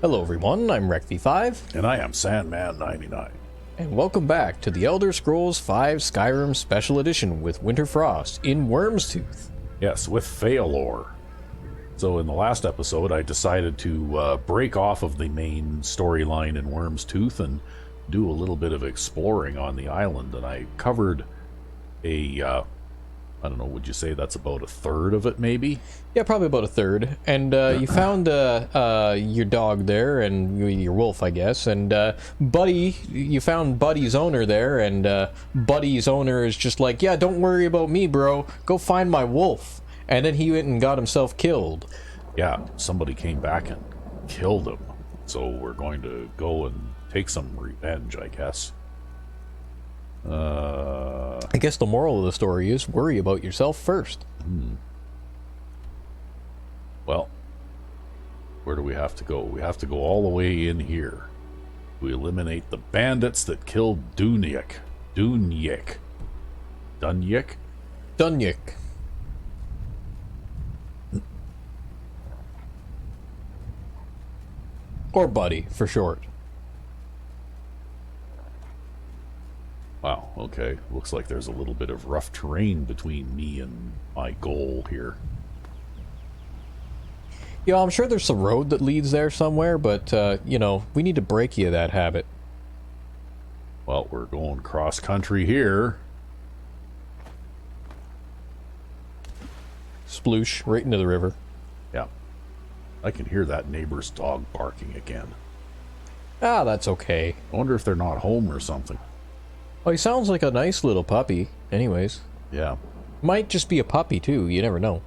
Hello everyone, I'm RecV5, And I am Sandman99. and welcome back to the Elder Scrolls V Skyrim Special Edition with Winterfrost in Wyrmstooth. Yes, with Faelor. So in the last episode, I decided to break off of the main storyline in Wyrmstooth and do a little bit of exploring on the island. And I covered I don't know, would you say that's about a third of it, maybe? Yeah, probably about a third. And you found your dog there, and your wolf, I guess. And Buddy, you found Buddy's owner there, and Buddy's owner is just like, yeah, don't worry about me, bro. Go find my wolf. And then he went and got himself killed. Yeah, somebody came back and killed him. So we're going to go and take some revenge, I guess. I guess the moral of the story is worry about yourself first. Well, where do we have to go? We have to go all the way in here. We eliminate the bandits that killed Dunyek. Dunyek. Or Buddy, for short. Wow, okay. Looks like there's a little bit of rough terrain between me and my goal here. Yeah, I'm sure there's some road that leads there somewhere, but, you know, we need to break you of that habit. Well, we're going cross-country here. Sploosh, right into the river. Yeah. I can hear that neighbor's dog barking again. Ah, that's okay. I wonder if they're not home or something. Oh, he sounds like a nice little puppy. Anyways. Yeah. Might just be a puppy, too. You never know.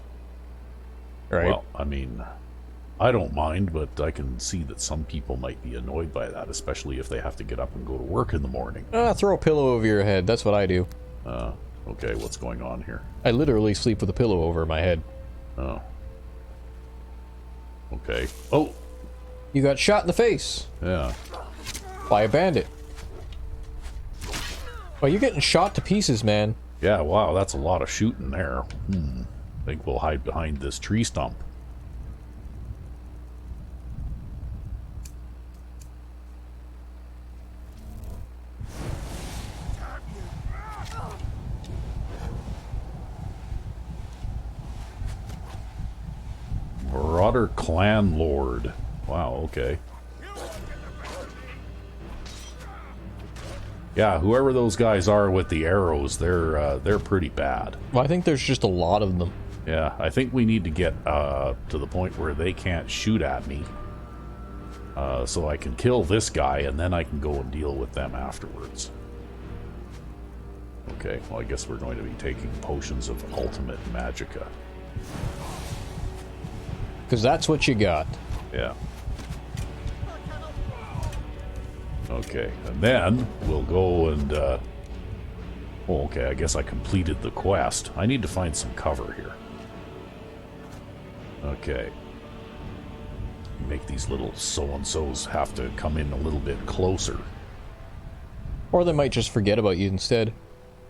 Right? Well, I mean, I don't mind, but I can see that some people might be annoyed by that, especially if they have to get up and go to work in the morning. Throw a pillow over your head. That's what I do. Okay, what's going on here? I literally sleep with a pillow over my head. Oh. Okay. Oh! You got shot in the face. Yeah. By a bandit. Oh, you're getting shot to pieces, man. Yeah, wow, that's a lot of shooting there. I think we'll hide behind this tree stump. Marauder Clan Lord. Wow, okay. Yeah, whoever those guys are with the arrows, they're pretty bad. Well, I think there's just a lot of them. Yeah, I think we need to get to the point where they can't shoot at me. So I can kill this guy, and then I can go and deal with them afterwards. Okay, well, I guess we're going to be taking potions of ultimate magicka. Because that's what you got. Yeah. Okay, and then we'll go and, oh, okay, I guess I completed the quest. I need to find some cover here. Okay. Make these little so-and-sos have to come in a little bit closer. Or they might just forget about you instead.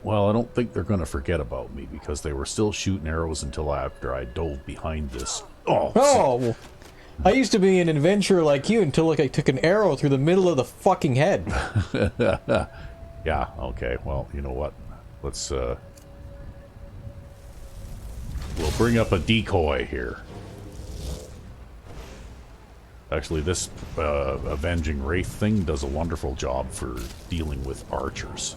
Well, I don't think they're going to forget about me, because they were still shooting arrows until after I dove behind this. Oh! I used to be an adventurer like you until like I took an arrow through the middle of the fucking head. Yeah, okay, well, you know what? Let's, we'll bring up a decoy here. Actually, this Avenging Wraith thing does a wonderful job for dealing with archers.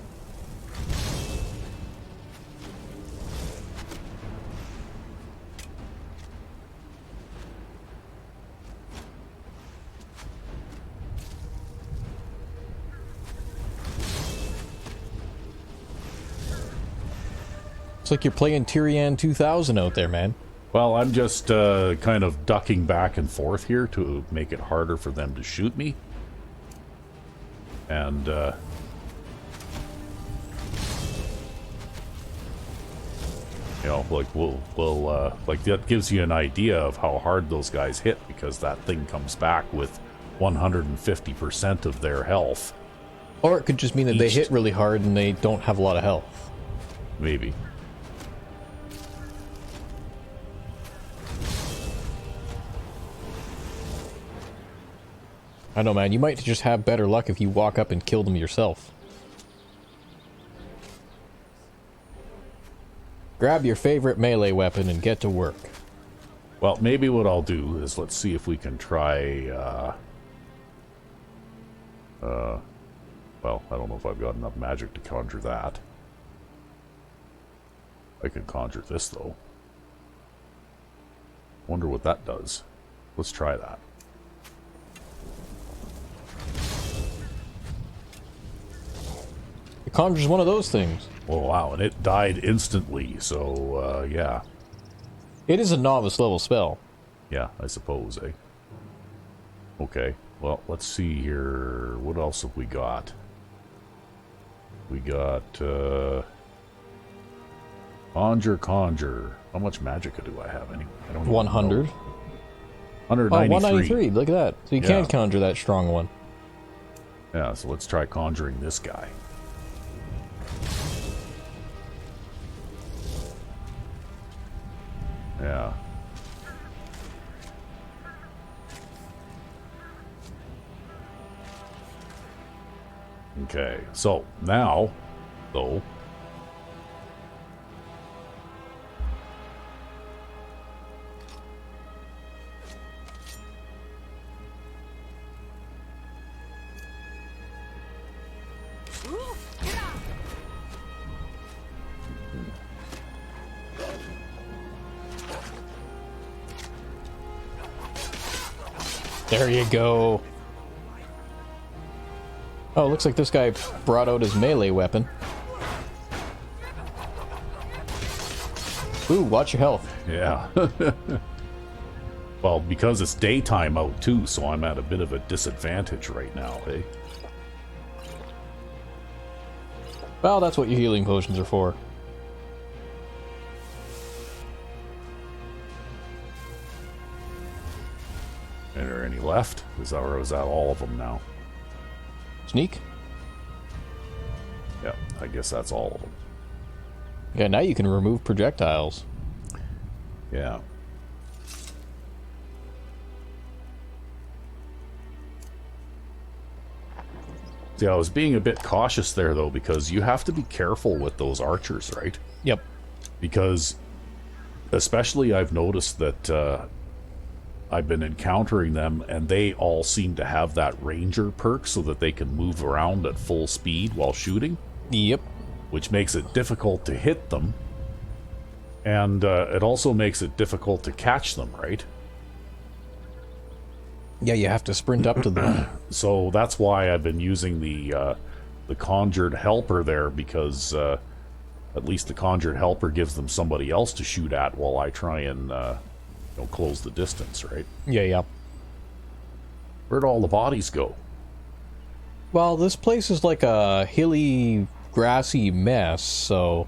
It's like you're playing Tyrian 2000 out there, man. Well, I'm just kind of ducking back and forth here to make it harder for them to shoot me. And, you know, like, like, that gives you an idea of how hard those guys hit, because that thing comes back with 150% of their health. Or it could just mean that they hit really hard and they don't have a lot of health. Maybe. I know, man. You might just have better luck if you walk up and kill them yourself. Grab your favorite melee weapon and get to work. Well, maybe what I'll do is let's see if we can try, well, I don't know if I've got enough magic to conjure that. I can conjure this, though. Wonder what that does. Let's try that. It conjures one of those things. Oh, wow, and it died instantly, so, yeah. It is a novice level spell. Yeah, I suppose, eh? Okay, well, let's see here. What else have we got? We got, Conjure. How much magic do I have anyway? I don't even 100. know. 193. Oh, 193. Look at that. So you can't conjure that strong one. Yeah, so let's try conjuring this guy. Yeah. Okay, so now, though, There you go. Oh, looks like this guy brought out his melee weapon. Ooh, watch your health. yeah. Well, because it's daytime out too, so I'm at a bit of a disadvantage right now, eh? Well, that's what your healing potions are for. Are there any left? Is that all of them now? Sneak? Yeah, I guess that's all of them. Yeah, now you can remove projectiles. Yeah. See, I was being a bit cautious there, though, because you have to be careful with those archers, right? Yep. Because, especially, I've noticed that I've been encountering them, and they all seem to have that ranger perk so that they can move around at full speed while shooting. Yep. Which makes it difficult to hit them. And it also makes it difficult to catch them, right? Yeah, you have to sprint up to them. So that's why I've been using the conjured helper there, because at least the conjured helper gives them somebody else to shoot at while I try and close the distance, right? Yeah. Where'd all the bodies go? Well, this place is like a hilly, grassy mess, so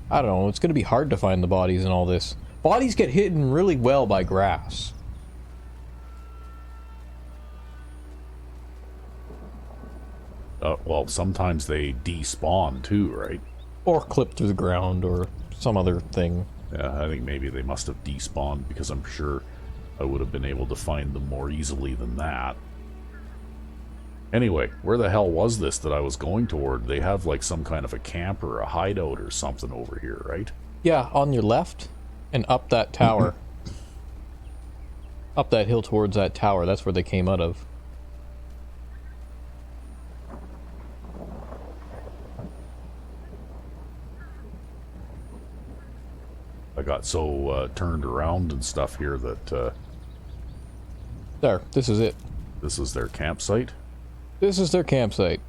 I don't know. It's going to be hard to find the bodies in all this. Bodies get hidden really well by grass. Well, sometimes they despawn too, right? Or clip through the ground, or some other thing. Yeah, I think maybe they must have despawned, because I'm sure I would have been able to find them more easily than that. Anyway, where the hell was this that I was going toward? They have like some kind of a camp or a hideout or something over here, right? Yeah, on your left, and up that tower. Up that hill towards that tower, that's where they came out of. I got so turned around and stuff here that There, this is it. this is their campsite. This is their campsite.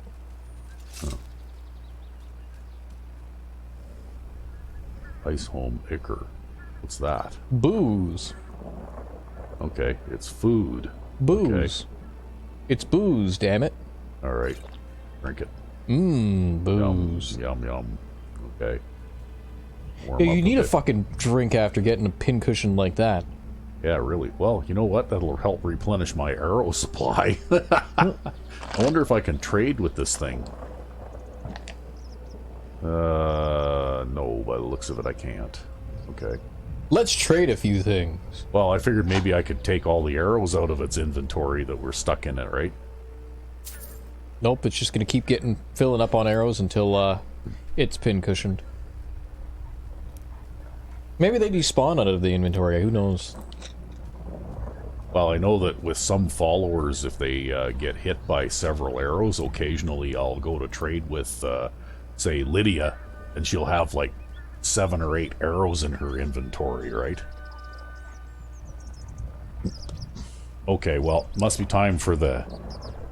Huh. Ice Home Icker. What's that? Booze. Okay, it's food. Booze. Okay. It's booze, damn it. Alright, drink it. Booze. Yum, yum. Okay. Warm Yeah, up you need a bit. fucking drink after getting a pincushion like that. Yeah, really. Well, you know what? That'll help replenish my arrow supply. I wonder if I can trade with this thing. No, by the looks of it, I can't. Okay. Let's trade a few things. Well, I figured maybe I could take all the arrows out of its inventory that were stuck in it, right? Nope, it's just gonna keep filling up on arrows until it's pin cushioned. Maybe they despawn out of the inventory, who knows? Well, I know that with some followers, if they get hit by several arrows, occasionally I'll go to trade with, say, Lydia, and she'll have like 7 or 8 arrows in her inventory, right? Okay, well, must be time for the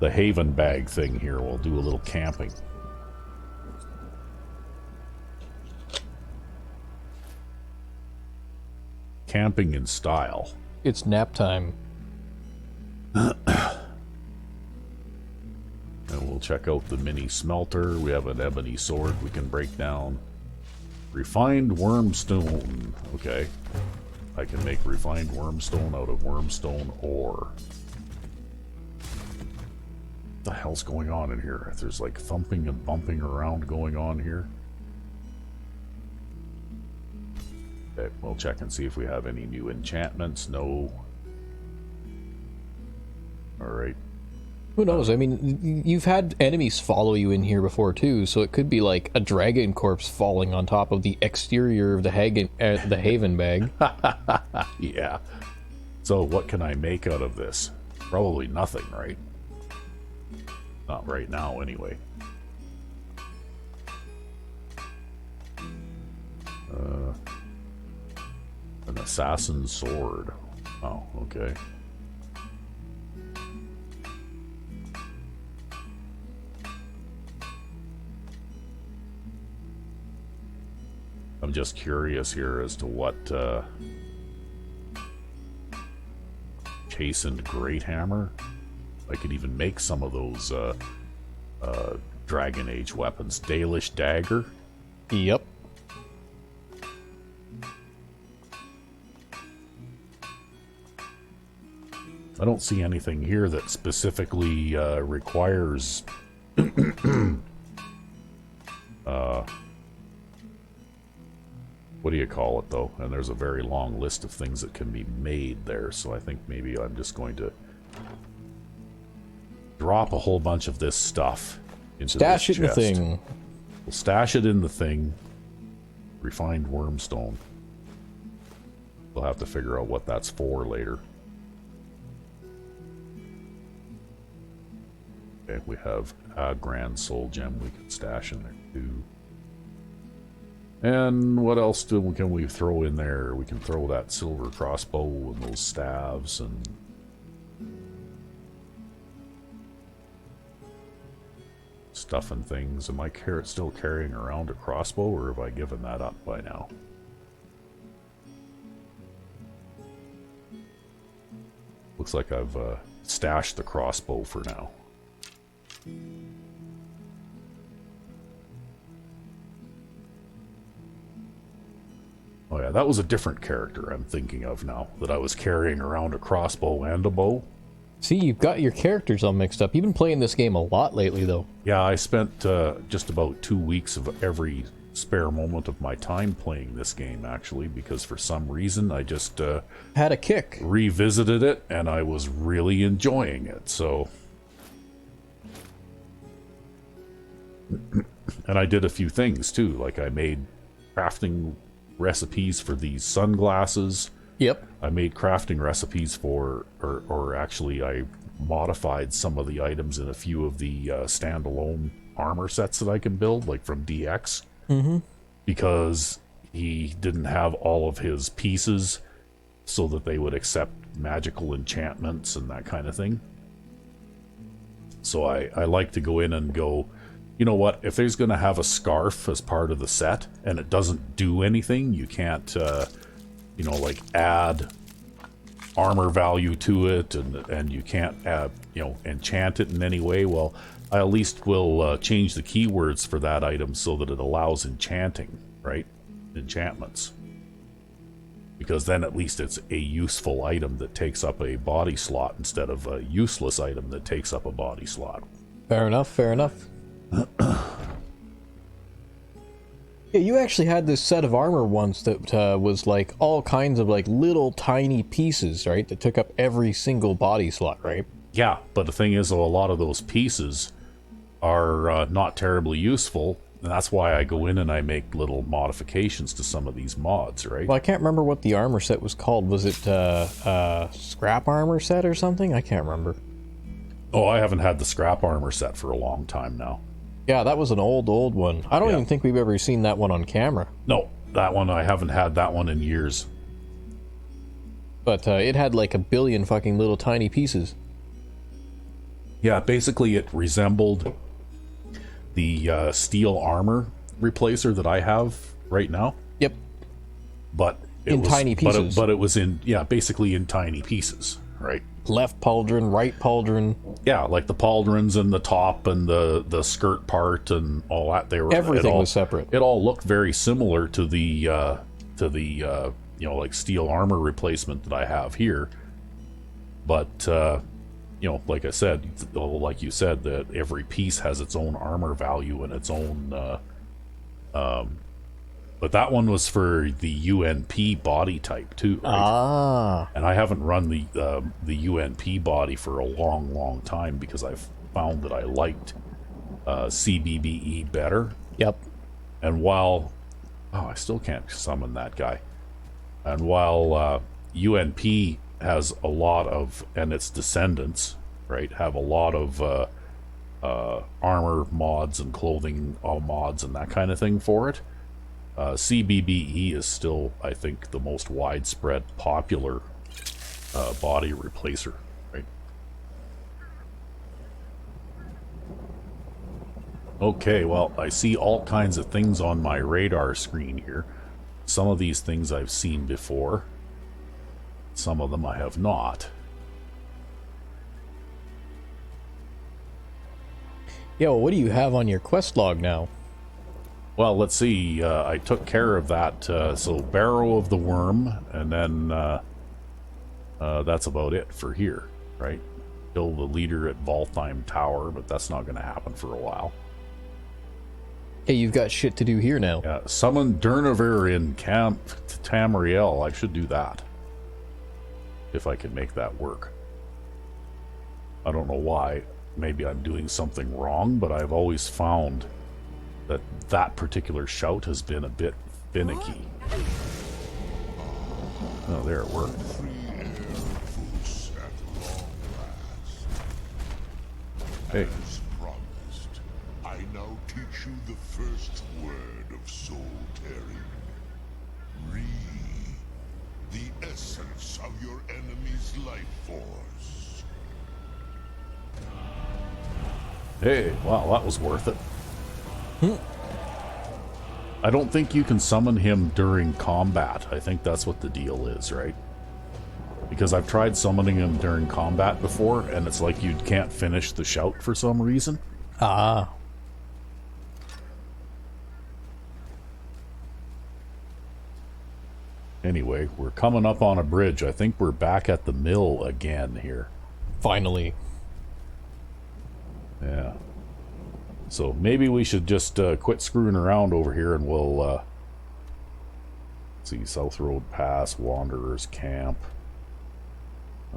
Haven bag thing here. We'll do a little camping. Camping in style. It's nap time. And we'll check out the mini smelter. We have an ebony sword we can break down. Refined wormstone. Okay. I can make refined wormstone out of wormstone ore. What the hell's going on in here? There's like thumping and bumping around going on here. Okay, we'll check and see if we have any new enchantments. No. Alright. Who knows? I mean, you've had enemies follow you in here before too, so it could be like a dragon corpse falling on top of the exterior of the Haven bag. Yeah. So what can I make out of this? Probably nothing, right? Not right now, anyway. An assassin's sword. Oh, okay. I'm just curious here as to what chastened great hammer. I could even make some of those Dragon Age weapons. Dalish dagger. Yep. I don't see anything here that specifically requires what do you call it, though? And there's a very long list of things that can be made there, so I think maybe I'm just going to drop a whole bunch of this stuff into Stash this it in the chest. thing. We'll stash it in the thing. Refined wormstone. We'll have to figure out what that's for later. Okay, we have a grand soul gem we can stash in there too. And what else can we throw in there? We can throw that silver crossbow and those staves and stuff and things. Am I still carrying around a crossbow, or have I given that up by now? Looks like I've stashed the crossbow for now. Oh yeah, that was a different character I'm thinking of now, that I was carrying around a crossbow and a bow. See, you've got your characters all mixed up. You've been playing this game a lot lately, though. Yeah, I spent just about 2 weeks of every spare moment of my time playing this game, actually, because for some reason I just Had a kick. revisited it, and I was really enjoying it, so... And I did a few things, too, like I made crafting recipes for these sunglasses. Yep. I made crafting recipes for, or actually I modified some of the items in a few of the standalone armor sets that I can build, like from DX. Mm-hmm. Because he didn't have all of his pieces so that they would accept magical enchantments and that kind of thing. So I like to go in and go, you know what, if there's going to have a scarf as part of the set and it doesn't do anything, you can't, you know, like add armor value to it, and you can't add, you know, enchant it in any way, well, I at least will change the keywords for that item so that it allows enchanting, right? Enchantments. Because then at least it's a useful item that takes up a body slot instead of a useless item that takes up a body slot. Fair enough, fair enough. Yeah, you actually had this set of armor once that was like all kinds of like little tiny pieces, right? That took up every single body slot, right? Yeah, but the thing is, though, a lot of those pieces are not terribly useful, and that's why I go in and I make little modifications to some of these mods, right? Well, I can't remember what the armor set was called. Was it scrap armor set or something? I can't remember. Oh, I haven't had the scrap armor set for a long time now. Yeah, that was an old one. I don't even think we've ever seen that one on camera. No, that one, I haven't had that one in years. But it had like a billion fucking little tiny pieces. Yeah, basically it resembled the steel armor replacer that I have right now. Yep. But it in was tiny pieces. But it was in, yeah, basically in tiny pieces, right? Left pauldron, right pauldron. Yeah, like the pauldrons and the top and the skirt part and all that. Everything was separate. It all looked very similar to the you know, like steel armor replacement that I have here. But you know, like I said, like you said, that every piece has its own armor value and its own. But that one was for the UNP body type too, right? Ah. And I haven't run the UNP body for a long time because I've found that I liked CBBE better. Yep. And while I still can't summon that guy. And while UNP has a lot of, and its descendants, right, have a lot of armor mods and clothing mods and that kind of thing for it. CBBE is still, I think, the most widespread popular body replacer, right? Okay, well, I see all kinds of things on my radar screen here. Some of these things I've seen before. Some of them I have not. Yeah, well, what do you have on your quest log now? Well, let's see. I took care of that. So, Barrow of the Worm, and then that's about it for here, right? Kill the leader at Valtheim Tower, but that's not going to happen for a while. Hey, you've got shit to do here now. Yeah, summon Durnavir in Camp Tamriel. I should do that. If I can make that work. I don't know why. Maybe I'm doing something wrong, but I've always found that particular shout has been a bit finicky. Oh, there it worked. Hey. As promised, I now teach you the first word of soul tearing. Re, the essence of your enemy's life force. Hey, wow, that was worth it. I don't think you can summon him during combat. I think that's what the deal is, right? Because I've tried summoning him during combat before, and it's like you can't finish the shout for some reason. Ah. Anyway, we're coming up on a bridge. I think we're back at the mill again here. Finally. Yeah. So maybe we should just quit screwing around over here and we'll see, South Road Pass, Wanderers Camp.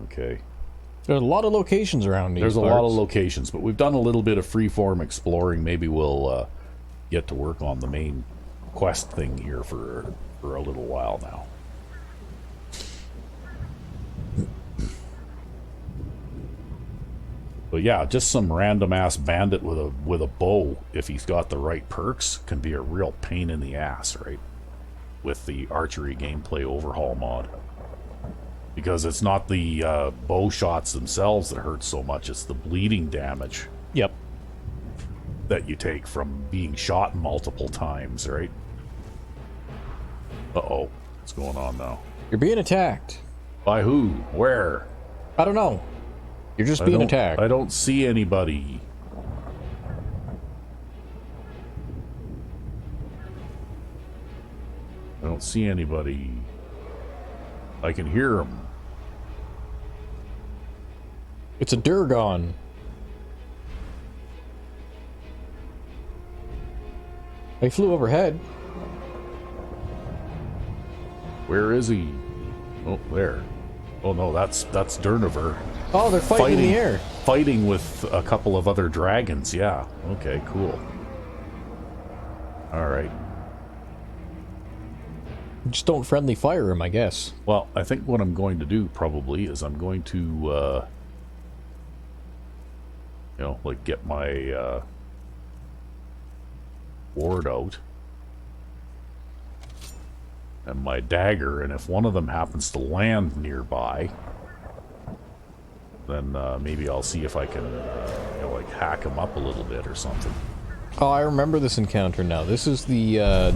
Okay. There's a lot of locations around these There's parts. a lot of locations, but we've done a little bit of freeform exploring. Maybe we'll get to work on the main quest thing here for a little while now. But yeah, just some random ass bandit with a bow, if he's got the right perks, can be a real pain in the ass, right? With the archery gameplay overhaul mod. Because it's not the bow shots themselves that hurt so much, it's the bleeding damage. Yep. That you take from being shot multiple times, right? Uh-oh. What's going on now? You're being attacked. By who? Where? I don't know. You're just being attacked. I don't see anybody. I don't see anybody. I can hear them. It's a Durgon. They flew overhead. Where is he? Oh, there. Oh no, that's Durnover. Oh, they're fighting in the air. Fighting with a couple of other dragons, yeah. Okay, cool. Alright. Just don't friendly fire him, I guess. Well, I think what I'm going to do probably is I'm going to, you know, like get my ward out and my dagger, and if one of them happens to land nearby, then maybe I'll see if I can, you know, like hack him up a little bit or something. Oh, I remember this encounter now. This is the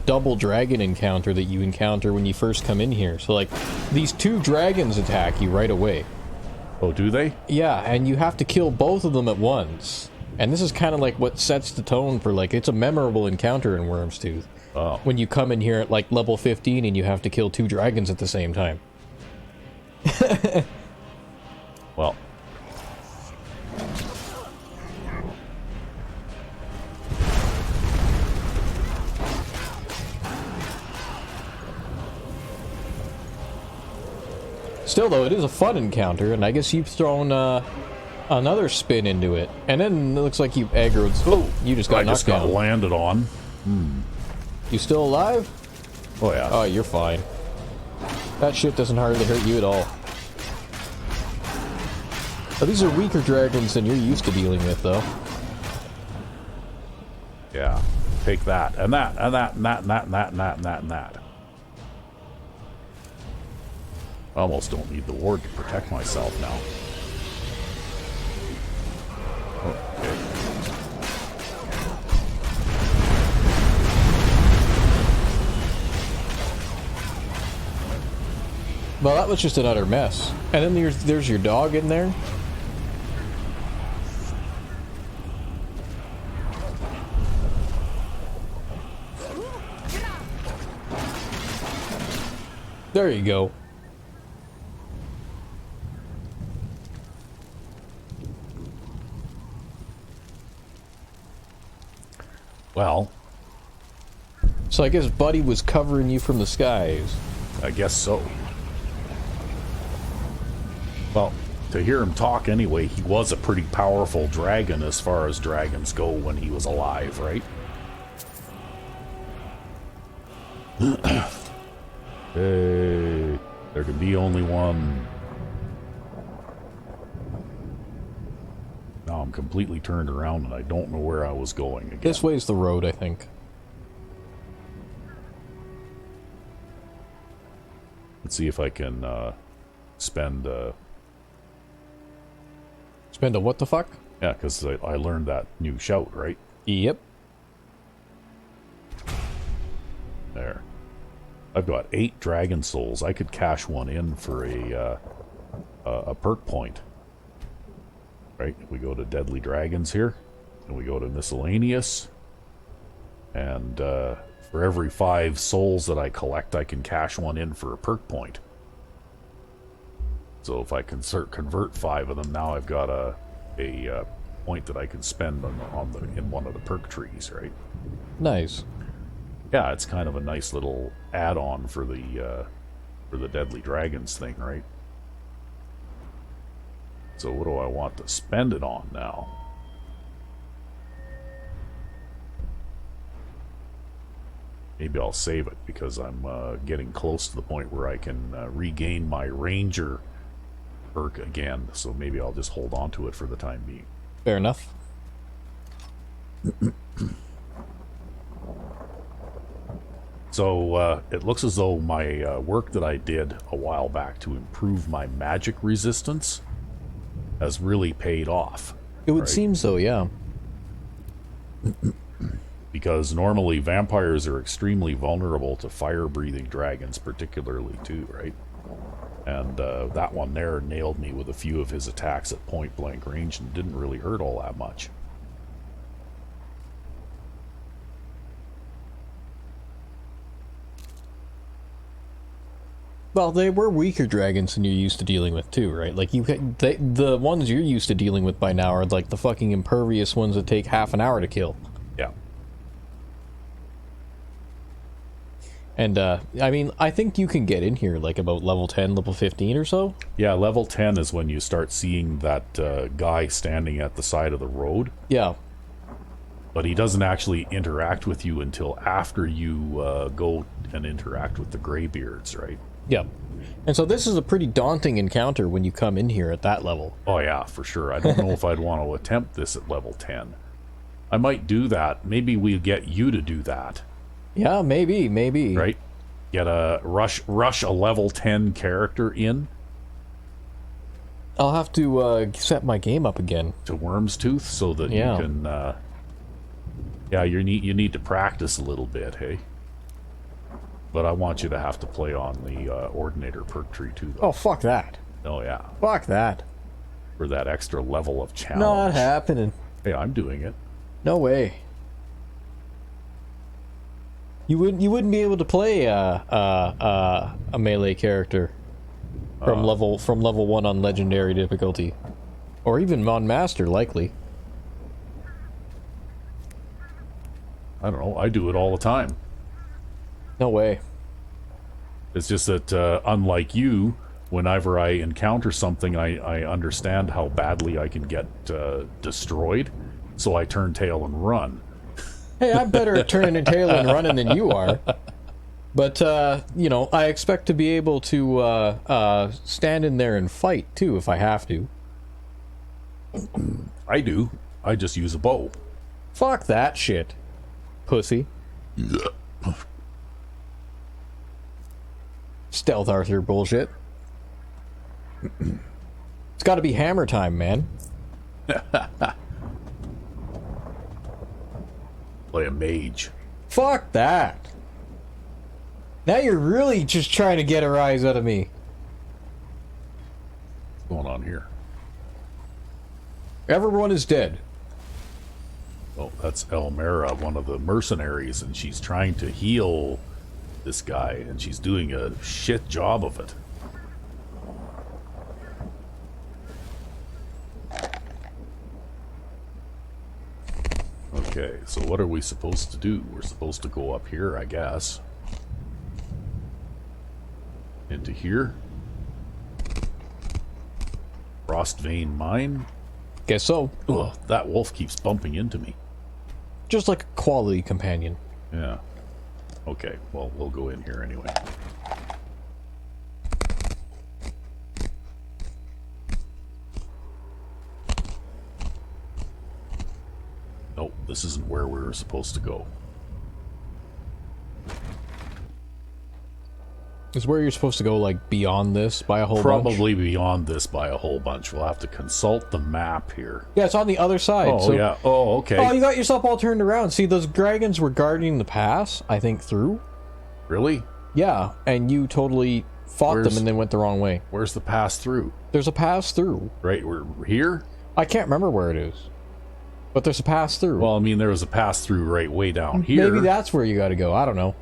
double dragon encounter that you encounter when you first come in here. So, like, these two dragons attack you right away. Oh, do they? Yeah, and you have to kill both of them at once. And this is kind of like what sets the tone for, like, it's a memorable encounter in Wyrmstooth. Oh. When you come in here at, like, level 15 and you have to kill two dragons at the same time. Well. Still, though, it is a fun encounter, and I guess you've thrown another spin into it. And then it looks like you aggroed... Oh, you just got knocked down. I just got landed on. You still alive? Oh, yeah. Oh, you're fine. That shit doesn't hardly hurt you at all. Oh, these are weaker dragons than you're used to dealing with, though. Yeah. Take that. And that, and that, and that, and that, and that, and that, and that, and that. I almost don't need the ward to protect myself now. Okay. Well, that was just an utter mess. And then there's your dog in there. There you go. Well, so I guess Buddy was covering you from the skies. I guess so. Well, to hear him talk anyway, he was a pretty powerful dragon as far as dragons go when he was alive, right? Hey, there can be only one. Now I'm completely turned around and I don't know where I was going again. This way's the road, I think. Let's see if I can spend... Spend a what the fuck? Yeah, because I learned that new shout, right? Yep. There. I've got 8 dragon souls. I could cash one in for a perk point. Right? We go to Deadly Dragons here, and we go to Miscellaneous, and for every 5 souls that I collect, I can cash one in for a perk point. So if I can convert 5 of them, now I've got a point that I can spend in one of the perk trees, right? Nice. Yeah, it's kind of a nice little add-on for the Deadly Dragons thing, right? So what do I want to spend it on now? Maybe I'll save it because I'm getting close to the point where I can regain my Ranger perk again. So maybe I'll just hold on to it for the time being. Fair enough. So it looks as though my work that I did a while back to improve my magic resistance has really paid off. It would seem so, yeah. Because normally vampires are extremely vulnerable to fire-breathing dragons, particularly too, right? And that one there nailed me with a few of his attacks at point-blank range and didn't really hurt all that much. Well, they were weaker dragons than you're used to dealing with too, right? Like the ones you're used to dealing with by now are like the fucking impervious ones that take half an hour to kill. Yeah. And, I mean, I think you can get in here, like, about level 10, level 15 or so. Yeah, level 10 is when you start seeing that guy standing at the side of the road. Yeah. But he doesn't actually interact with you until after you go and interact with the Greybeards, right? Yeah. And so this is a pretty daunting encounter when you come in here at that level. Oh yeah, for sure. I don't know if I'd want to attempt this at level 10. I might do that. Maybe we'll get you to do that. Yeah, maybe. Right? Get a rush a level 10 character in. I'll have to set my game up again. To Wyrmstooth so that you can... yeah, you need to practice a little bit, hey? But I want you to have to play on the Ordinator perk tree too, though. Oh, fuck that. Oh, yeah. Fuck that. For that extra level of challenge. Not happening. Hey, I'm doing it. No way. You wouldn't be able to play a melee character from level 1 on legendary difficulty, or even on master, likely. I don't know. I do it all the time. No way. It's just that, unlike you, whenever I encounter something, I understand how badly I can get destroyed, so I turn tail and run. Hey, I'm better at turning a tail and running than you are. But, you know, I expect to be able to stand in there and fight, too, if I have to. I do. I just use a bow. Fuck that shit, pussy. Stealth Arthur bullshit. It's gotta be hammer time, man. Play a mage. Fuck that. Now you're really just trying to get a rise out of me. What's going on here? Everyone is dead. Oh, that's Elmera, one of the mercenaries, and she's trying to heal this guy, and she's doing a shit job of it. Okay, so what are we supposed to do? We're supposed to go up here, I guess. Into here. Frostvein Mine. Guess so. Ugh, that wolf keeps bumping into me. Just like a quality companion. Yeah. Okay, well, we'll go in here anyway. Nope, this isn't where we were supposed to go. Is where you're supposed to go, like, beyond this by a whole bunch? Probably beyond this by a whole bunch. We'll have to consult the map here. Yeah, it's on the other side. Oh, so... yeah. Oh, okay. Oh, you got yourself all turned around. See, those dragons were guarding the pass, I think, through. Really? Yeah, and you totally fought them and then went the wrong way. Where's the pass through? There's a pass through. Right, we're here? I can't remember where it is. But there's a pass through. Well, I mean, there was a pass through right way down here. Maybe that's where you gotta go. I don't know.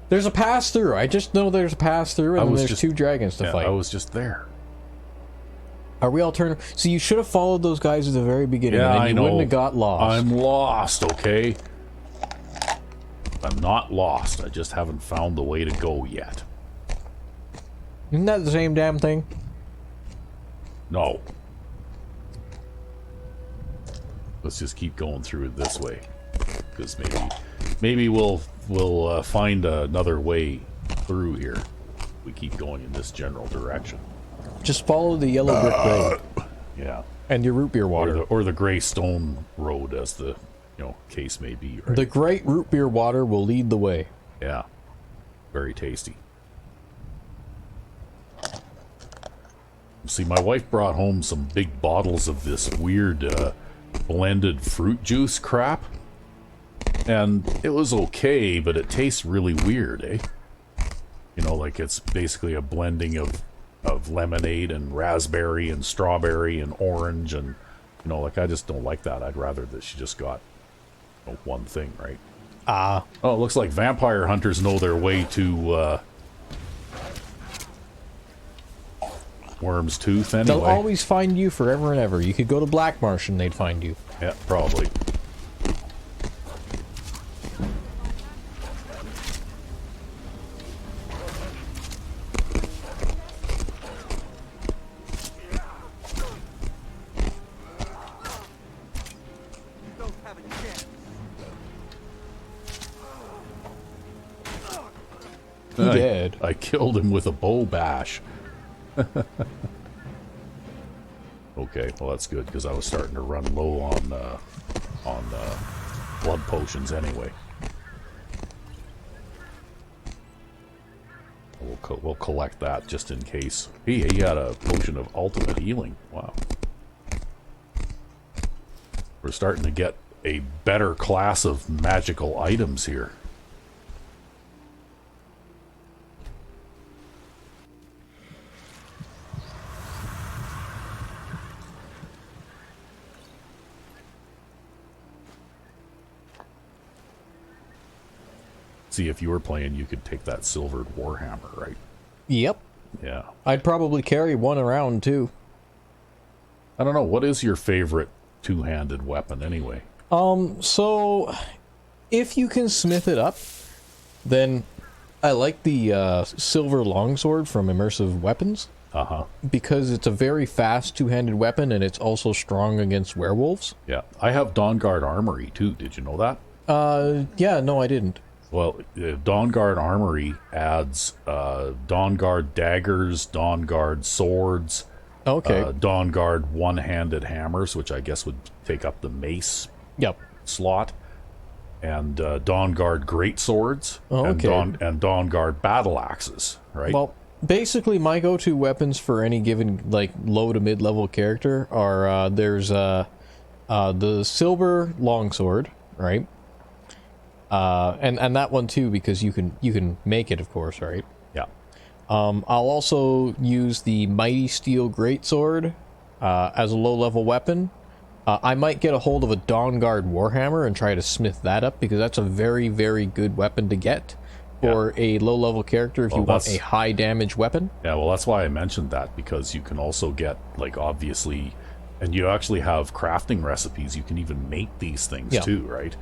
There's a pass through. I just know there's a pass through, and then there's two dragons to fight. I was just there. Are we all turning? So you should have followed those guys at the very beginning, Yeah, and then I you know. wouldn't have got lost. I'm lost, okay? I'm not lost. I just haven't found the way to go yet. Isn't that the same damn thing? No. Let's just keep going through it this way, because maybe we'll find another way through here. We keep going in this general direction. Just follow the yellow brick road. Yeah. And your root beer water. Or the gray stone road, as the case may be. Right? The great root beer water will lead the way. Yeah. Very tasty. See, my wife brought home some big bottles of this weird blended fruit juice crap. And it was okay, but it tastes really weird, eh? You know, like it's basically a blending of lemonade and raspberry and strawberry and orange, and like I just don't like that. I'd rather that she just got one thing, right? Oh, it looks like vampire hunters know their way to Wyrmstooth anyway. They'll always find you forever and ever. You could go to Black Marsh and they'd find you. Yeah, probably. He did. I killed him with a bow bash. Okay, well that's good because I was starting to run low on blood potions anyway. We'll collect that just in case. He had a potion of ultimate healing. Wow. We're starting to get a better class of magical items here. See, if you were playing, you could take that silvered warhammer, right? Yep. Yeah. I'd probably carry one around, too. I don't know. What is your favorite two-handed weapon, anyway? So, if you can smith it up, then I like the silver longsword from Immersive Weapons. Uh-huh. Because it's a very fast two-handed weapon, and it's also strong against werewolves. Yeah. I have Dawnguard Armory, too. Did you know that? Yeah, no, I didn't. Well, Dawnguard Armory adds Dawnguard daggers, Dawnguard swords, Okay. Dawnguard one-handed hammers, which I guess would take up the mace Yep. slot, and Dawnguard greatswords, Okay. and Dawnguard battle axes, right? Well, basically, my go-to weapons for any given, like, low to mid-level character are, there's the silver longsword, right? And that one too, because you can make it, of course, right? Yeah. I'll also use the Mighty Steel Greatsword as a low-level weapon. I might get a hold of a Dawnguard Warhammer and try to smith that up, because that's a very, very good weapon to get for a low-level character if you want a high-damage weapon. Yeah, well, that's why I mentioned that, because you can also get, like, obviously, and you actually have crafting recipes. You can even make these things too, right?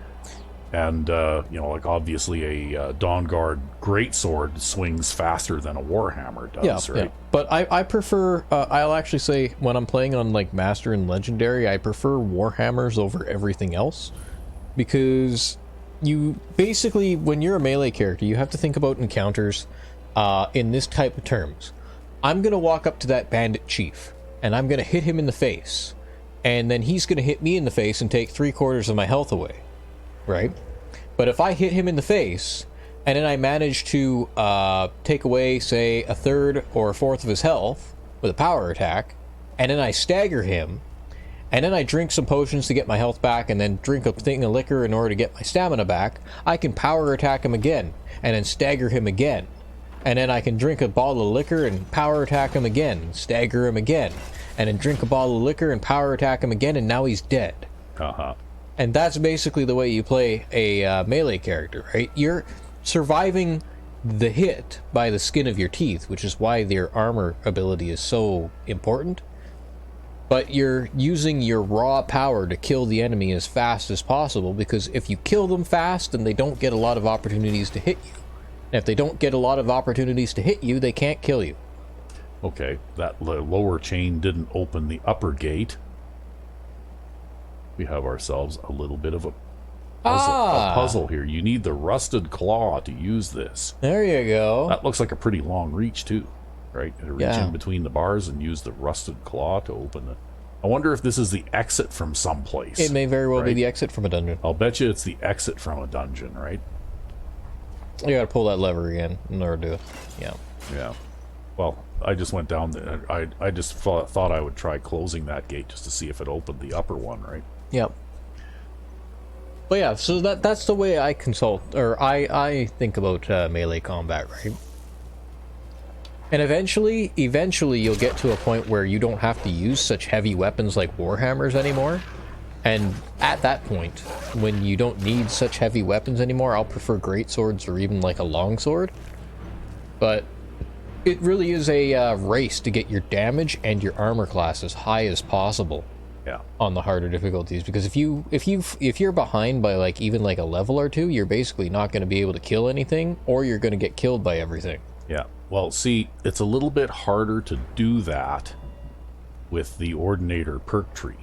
And, you know, like, obviously a Dawnguard greatsword swings faster than a Warhammer does, right? Yeah. But I prefer, I'll actually say, when I'm playing on, like, Master and Legendary, I prefer Warhammers over everything else. Because you, basically, when you're a melee character, you have to think about encounters in this type of terms. I'm going to walk up to that bandit chief, and I'm going to hit him in the face. And then he's going to hit me in the face and take 3/4 of my health away. Right? But if I hit him in the face, and then I manage to take away, say, 1/3 or 1/4 of his health with a power attack, and then I stagger him, and then I drink some potions to get my health back, and then drink a thing of liquor in order to get my stamina back, I can power attack him again, and then stagger him again. And then I can drink a bottle of liquor and power attack him again, stagger him again, and then drink a bottle of liquor and power attack him again, and now he's dead. Uh-huh. And that's basically the way you play a melee character, right? You're surviving the hit by the skin of your teeth, which is why their armor ability is so important. But you're using your raw power to kill the enemy as fast as possible, because if you kill them fast, then they don't get a lot of opportunities to hit you. And if they don't get a lot of opportunities to hit you, they can't kill you. Okay, that lower chain didn't open the upper gate. We have ourselves a little bit of a puzzle here. You need the rusted claw to use this. There you go. That looks like a pretty long reach too, right? To reach in between the bars and use the rusted claw to open it. I wonder if this is the exit from someplace. It may very well be the exit from a dungeon. I'll bet you it's the exit from a dungeon, right? You gotta pull that lever again in order to do it. Yeah. Yeah. Well, I just went down there. I just thought I would try closing that gate just to see if it opened the upper one, right? Yep. But yeah, so that's the way I consult, or I think about melee combat, right? And eventually you'll get to a point where you don't have to use such heavy weapons like warhammers anymore. And at that point, when you don't need such heavy weapons anymore, I'll prefer greatswords or even like a longsword. But it really is a race to get your damage and your armor class as high as possible. Yeah. On the harder difficulties, because if you're behind by like even like a level or two, you're basically not going to be able to kill anything, or you're going to get killed by everything. Yeah. Well, see, it's a little bit harder to do that with the Ordinator perk tree.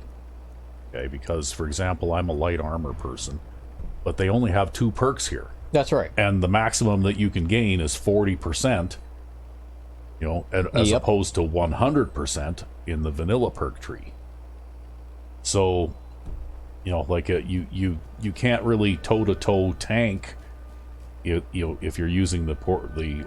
Okay, because for example, I'm a light armor person, but they only have 2 perks here. That's right. And the maximum that you can gain is 40%, you know, as Yep. opposed to 100% in the vanilla perk tree. So, you know, like you can't really toe-to-toe tank, you know, if you're using the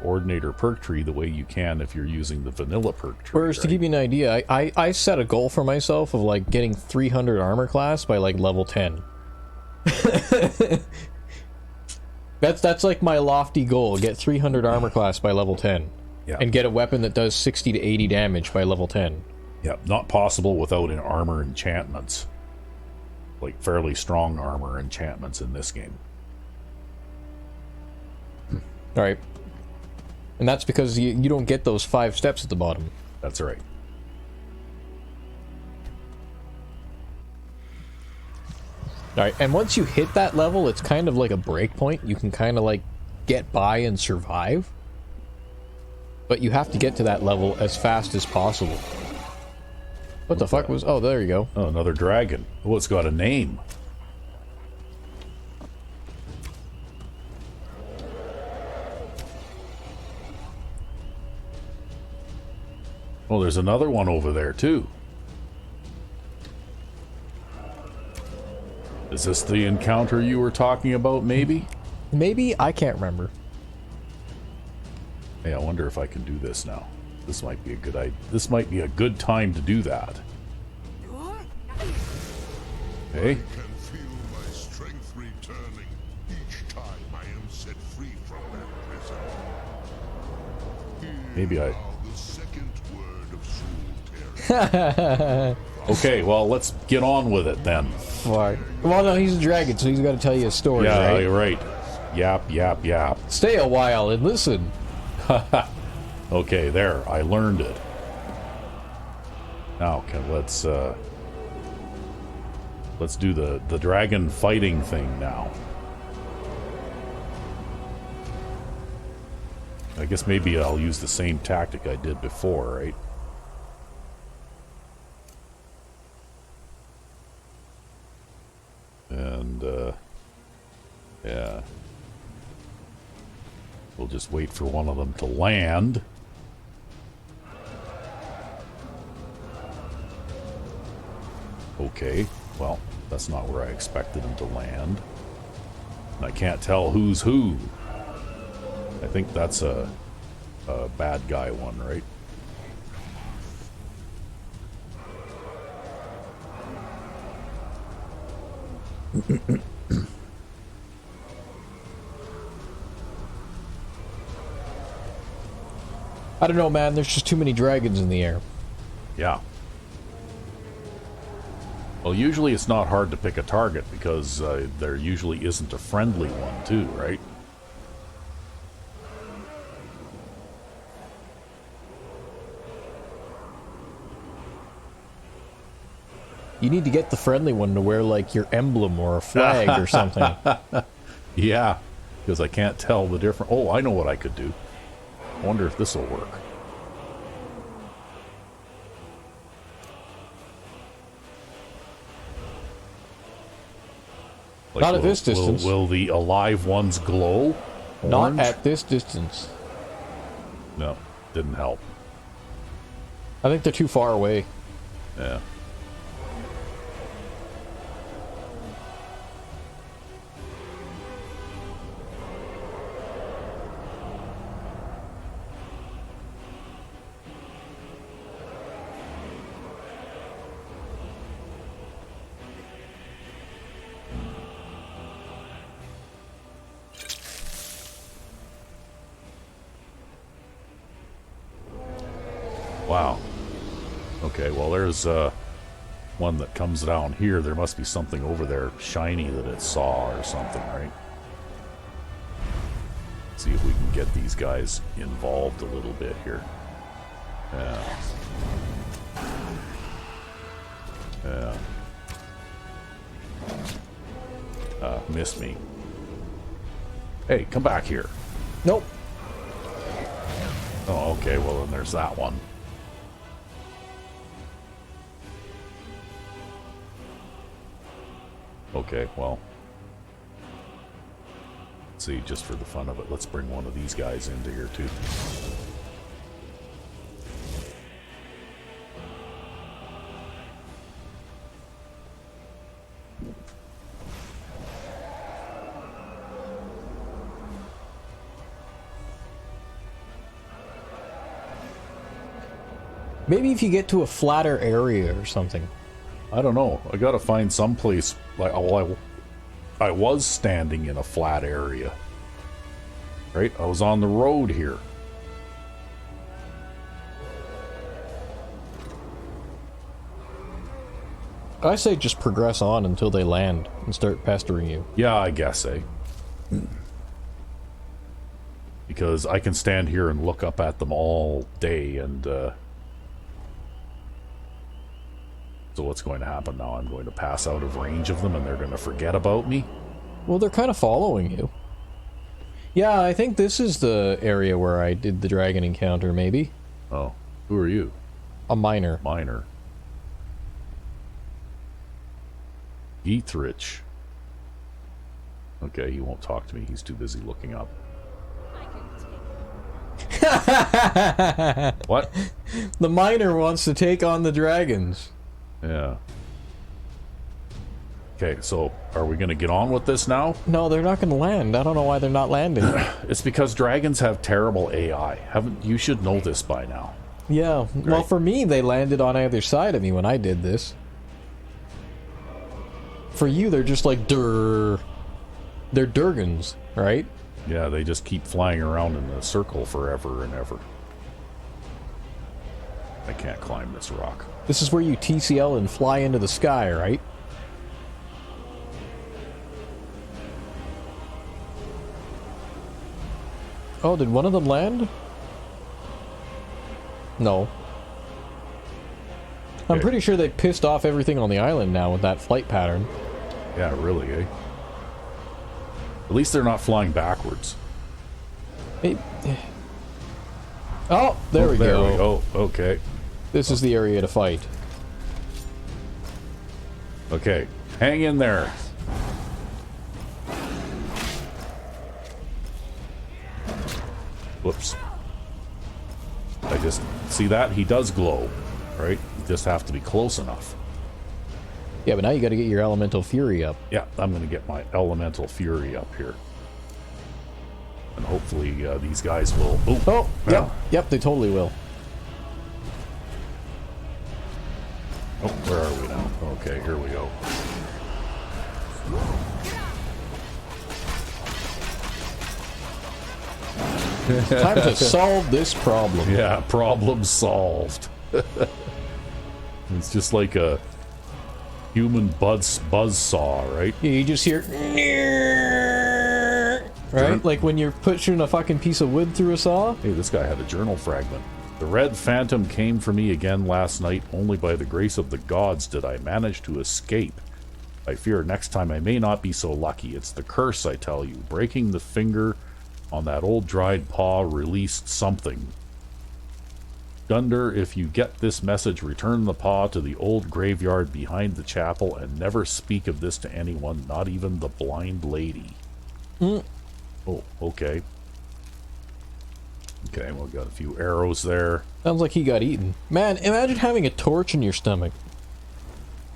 Ordinator perk tree the way you can if you're using the vanilla perk tree. Whereas, to right? give you an idea, I set a goal for myself of, like, getting 300 armor class by, like, level 10. That's like my lofty goal, get 300 armor class by level 10. Yeah. And get a weapon that does 60 to 80 damage by level 10. Yeah, not possible without an armor enchantments. Like fairly strong armor enchantments in this game. Alright. And that's because you don't get those 5 steps at the bottom. That's right. Alright, and once you hit that level, it's kind of like a break point. You can kind of, like, get by and survive. But you have to get to that level as fast as possible. What the fuck was... Oh, there you go. Oh, another dragon. Oh, it's got a name. Oh, there's another one over there, too. Is this the encounter you were talking about, maybe? Maybe? I can't remember. Hey, I wonder if I can do this now. This might be a good idea. This might be a good time to do that. Hey? I can feel my strength returning each time I am set free from that prison. Maybe I... Now the second word of soul tearing. Okay, well, let's get on with it then. Fuck. Well, no, he's a dragon, so he's got to tell you a story, Yeah, right? you're right. Yap, yap, yap. Stay a while and listen. Okay, there. I learned it. Now, let's do the dragon fighting thing now. I guess maybe I'll use the same tactic I did before, right? And, yeah. We'll just wait for one of them to land. Okay, well, that's not where I expected him to land. And I can't tell who's who. I think that's a bad guy one, right? I don't know, man. There's just too many dragons in the air. Yeah. Well, usually it's not hard to pick a target because there usually isn't a friendly one too, right? You need to get the friendly one to wear, like, your emblem or a flag or something. Yeah, because I can't tell the difference. Oh, I know what I could do. I wonder if this will work. Like, Not at this distance. Will the alive ones glow? Not Orange? at this distance. No, didn't help. I think they're too far away. Yeah. Wow. Okay, well, there's one that comes down here. There must be something over there shiny that it saw or something, right? See if we can get these guys involved a little bit here. Yeah. Yeah. Missed me. Hey, come back here. Nope. Oh, okay, well then there's that one. Okay, well. Let's see, just for the fun of it, let's bring one of these guys into here too. Maybe if you get to a flatter area or something. I don't know. I gotta find some place. Like, well, I was standing in a flat area. Right? I was on the road here. I say just progress on until they land and start pestering you. Yeah, I guess, eh? Because I can stand here and look up at them all day and, so what's going to happen now? I'm going to pass out of range of them and they're going to forget about me? Well, they're kind of following you. Yeah, I think this is the area where I did the dragon encounter, maybe. Oh, who are you? A miner. Miner. Geethrich. Okay, he won't talk to me. He's too busy looking up. What? The miner wants to take on the dragons. Yeah. Okay, so are we going to get on with this now? No, they're not going to land. I don't know why they're not landing. It's because dragons have terrible AI. You should know this by now. Yeah, well, for me, they landed on either side of me when I did this. For you, they're just like, They're Durgans, right? Yeah, they just keep flying around in a circle forever and ever. I can't climb this rock. This is where you TCL and fly into the sky, right? Oh, did one of them land? No. I'm Okay. pretty sure they pissed off everything on the island now with that flight pattern. Yeah, really, eh? At least they're not flying backwards. Oh, there we go. There we go. Okay. This is the area to fight. Okay. Hang in there. Whoops. I just... See that? He does glow. Right? You just have to be close enough. Yeah, but now you gotta get your elemental fury up. Yeah, I'm going to get my elemental fury up here. And hopefully these guys will... Oh, yep, they totally will. Oh, where are we now? Okay, here we go. Time to solve this problem. Yeah, problem solved. It's just like a human buzz saw, right? Yeah, you just hear... Right? Like when you're pushing a fucking piece of wood through a saw? Hey, this guy had a journal fragment. The Red Phantom came for me again last night. Only by the grace of the gods did I manage to escape. I fear next time I may not be so lucky. It's the curse, I tell you. Breaking the finger on that old dried paw released something. Dunder, if you get this message, return the paw to the old graveyard behind the chapel and never speak of this to anyone, not even the blind lady. Oh, okay. Okay, well, got a few arrows there. Sounds like he got eaten. Man, imagine having a torch in your stomach.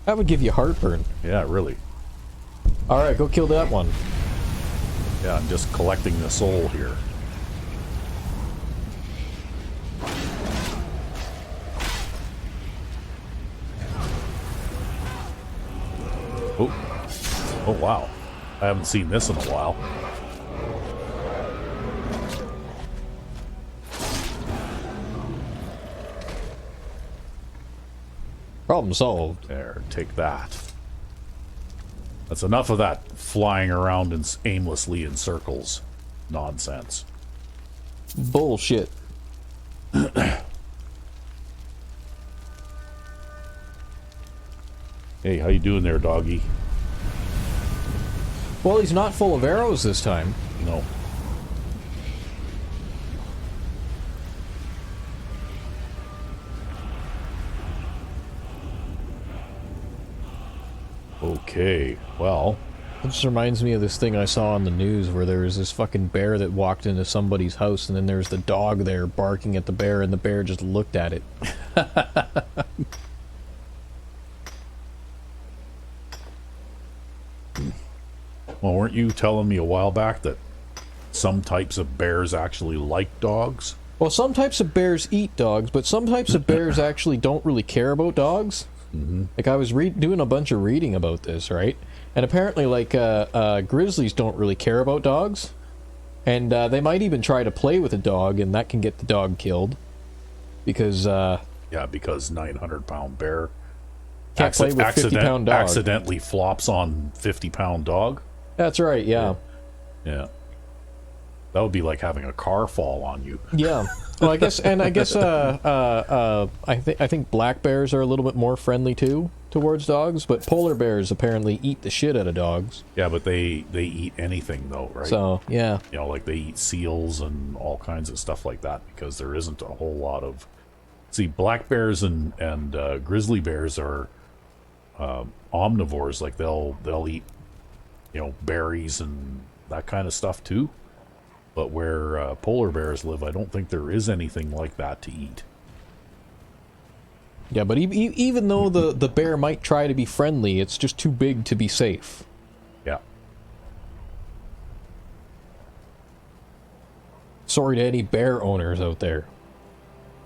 That would give you heartburn. Yeah, really. Alright, go kill that one. Yeah, I'm just collecting the soul here. Oh. Oh, wow. I haven't seen this in a while. Problem solved. There, take that. That's enough of that flying around aimlessly in circles. Nonsense. Bullshit. Hey, how you doing there, doggy? Well, he's not full of arrows this time. No. Okay, well, It just reminds me of this thing I saw on the news where there was this fucking bear that walked into somebody's house and then there was the dog there barking at the bear and the bear just looked at it. Well, weren't you telling me a while back that some types of bears actually like dogs? Well, some types of bears eat dogs, but some types of bears actually don't really care about dogs. Mm-hmm. Like, I was doing a bunch of reading about this, right? And apparently, like, grizzlies don't really care about dogs. And they might even try to play with a dog, and that can get the dog killed. Because, Yeah, because 900-pound bear can't play with 50-pound dog. accidentally flops on 50-pound dog. That's right, yeah. Yeah. That would be like having a car fall on you. Yeah. Well, I guess I think black bears are a little bit more friendly too towards dogs, but polar bears apparently eat the shit out of dogs. Yeah, but they eat anything though, right? So, yeah. You know, like they eat seals and all kinds of stuff like that because there isn't a whole lot of... See, black bears and grizzly bears are omnivores. Like they'll eat, you know, berries and that kind of stuff too. But where polar bears live, I don't think there is anything like that to eat. Yeah, but even though the bear might try to be friendly, it's just too big to be safe. Yeah. Sorry to any bear owners out there.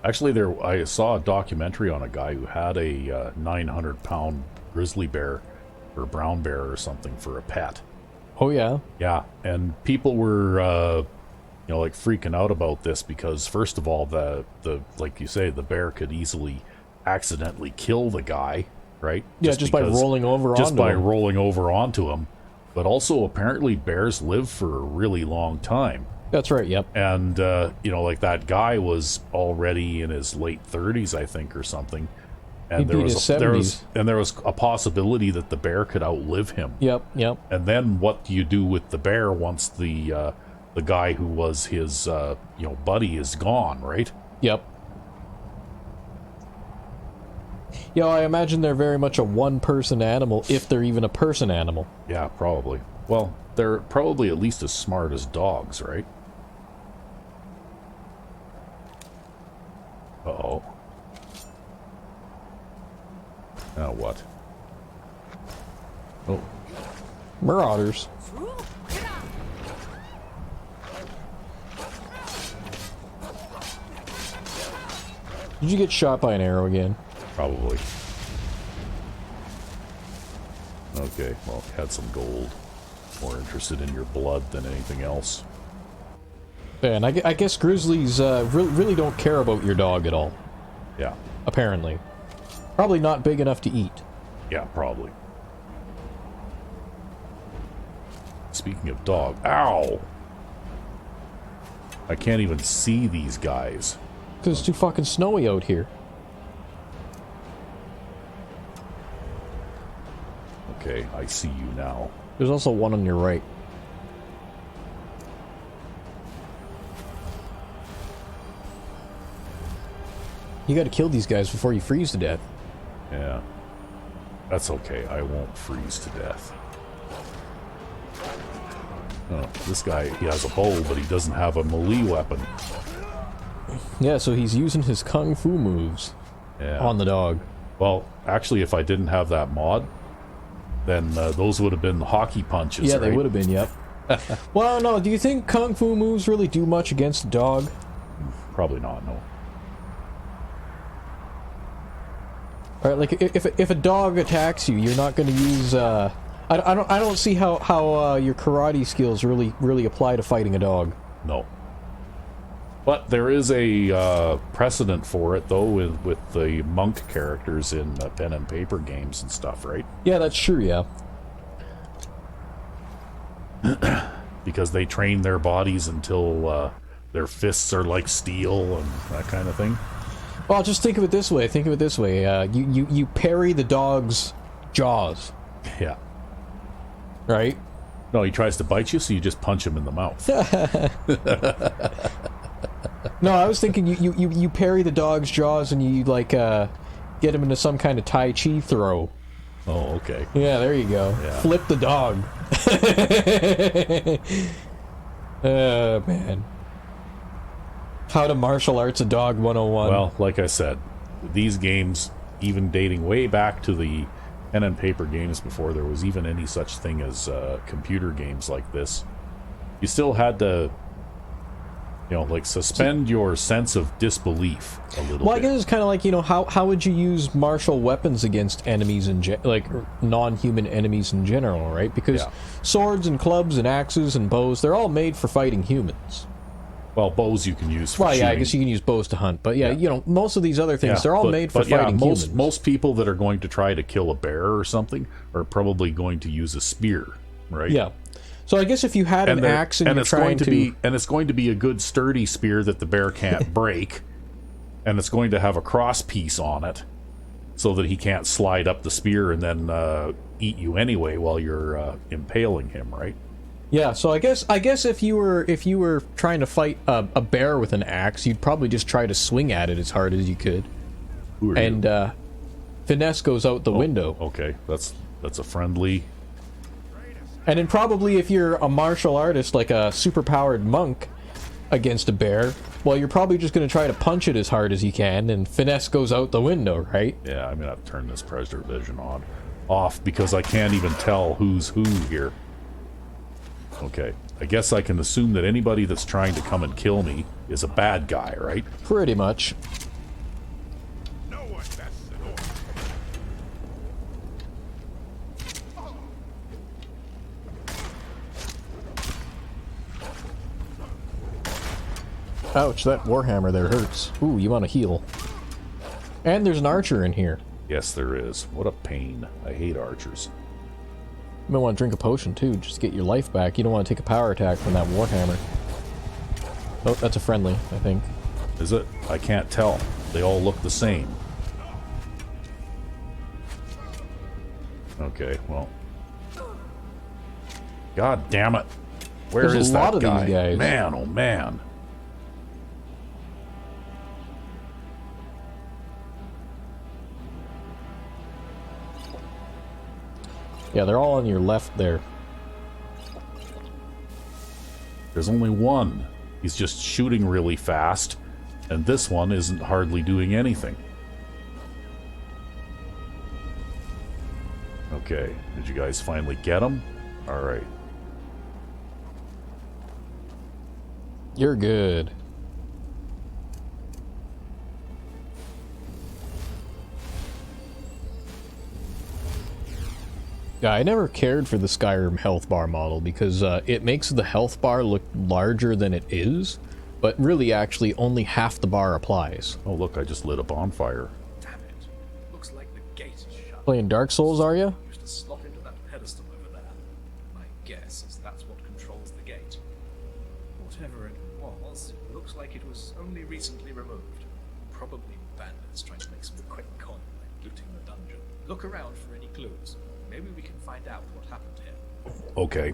Actually, I saw a documentary on a guy who had a 900-pound grizzly bear or brown bear or something for a pet. Oh, yeah? Yeah, and people were, you know, like freaking out about this because, first of all, the like you say, the bear could easily accidentally kill the guy, right? Yeah, just by rolling over onto him. Just by rolling over onto him. But also, apparently, bears live for a really long time. That's right, yep. And, you know, like that guy was already in his late 30s, I think, or something. And He'd be in his 70s. there was a possibility that the bear could outlive him. Yep, yep. And then what do you do with the bear once the guy who was his you know, buddy is gone, right? Yep. Yeah, I imagine they're very much a one-person animal, if they're even a person animal. Yeah, probably. Well, they're probably at least as smart as dogs, right? Uh-oh. Now what? Oh. Marauders. Did you get shot by an arrow again? Probably. Okay, well, had some gold. More interested in your blood than anything else. Yeah, and I guess grizzlies really don't care about your dog at all. Yeah. Apparently. Probably not big enough to eat. Yeah, probably. Speaking of dog, ow! I can't even see these guys. Because it's too fucking snowy out here. Okay, I see you now. There's also one on your right. You gotta kill these guys before you freeze to death. Yeah. That's okay, I won't freeze to death. Oh, this guy, he has a bow, but he doesn't have a melee weapon. Yeah, so he's using his kung fu moves on the dog. Well, actually, if I didn't have that mod, then those would have been hockey punches, Yeah, right? they would have been, yep. Well, no, do you think kung fu moves really do much against a dog? Probably not, no. Alright, like, if a dog attacks you, you're not gonna use, I don't see how your karate skills really apply to fighting a dog. No. But there is a precedent for it, though, with the monk characters in pen and paper games and stuff, right? Yeah, that's true, yeah. Because they train their bodies until their fists are like steel and that kind of thing. Well, just think of it this way. You parry the dog's jaws, Yeah. right? No, he tries to bite you, so you just punch him in the mouth. No, I was thinking you parry the dog's jaws and you like get him into some kind of Tai Chi throw. Oh, okay. Yeah, there you go. Yeah. Flip the dog. Oh, man. How to martial arts a dog 101. Well, like I said, these games, even dating way back to the pen and paper games before there was even any such thing as computer games like this, you still had to, you know, like, suspend your sense of disbelief a little well, bit. I guess it's kind of like, you know, how would you use martial weapons against enemies in like non-human enemies in general, right? Because swords and clubs and axes and bows, they're all made for fighting humans. Well, bows you can use for shooting. shooting. I guess you can use bows to hunt, but you know, most of these other things, they're all made for fighting humans. Most people that are going to try to kill a bear or something are probably going to use a spear, right? Yeah. So I guess if you had an axe and you're trying to... And it's going to be a good sturdy spear that the bear can't break, and it's going to have a cross piece on it, so that he can't slide up the spear and then eat you anyway while you're impaling him, right? Yeah, so I guess if you were trying to fight a bear with an axe, you'd probably just try to swing at it as hard as you could. Who are and you? Finesse goes out the window. Okay, that's a friendly. And then probably if you're a martial artist like a superpowered monk against a bear, well, you're probably just going to try to punch it as hard as you can, and finesse goes out the window, right? Yeah, I'm gonna have to turn this Predator Vision off because I can't even tell who's who here. Okay, I guess I can assume that anybody that's trying to come and kill me is a bad guy, right? Pretty much. No one that's the door. Ouch, that warhammer there hurts. Ooh, you want to heal. And there's an archer in here. Yes, there is. What a pain. I hate archers. You might want to drink a potion too, just to get your life back. You don't want to take a power attack from that warhammer. Oh, that's a friendly, I think. Is it? I can't tell. They all look the same. Okay, well. God damn it. Where There's is a lot that of guy? these guys. Man, oh man. Yeah, they're all on your left there. There's only one. He's just shooting really fast, and this one isn't hardly doing anything. Okay, did you guys finally get him? Alright. You're good. Yeah, I never cared for the Skyrim health bar model because it makes the health bar look larger than it is, but really actually only half the bar applies. Oh look, I just lit a bonfire. Damn it. Looks like the gate is shut. Playing Dark Souls, are you? Used to slot into that pedestal over there. My guess is that's what controls the gate. Whatever it was, it looks like it was only recently removed. Probably bandits trying to make some quick con like looting the dungeon. Look around for any clues. Maybe we can find out what happened here. Okay.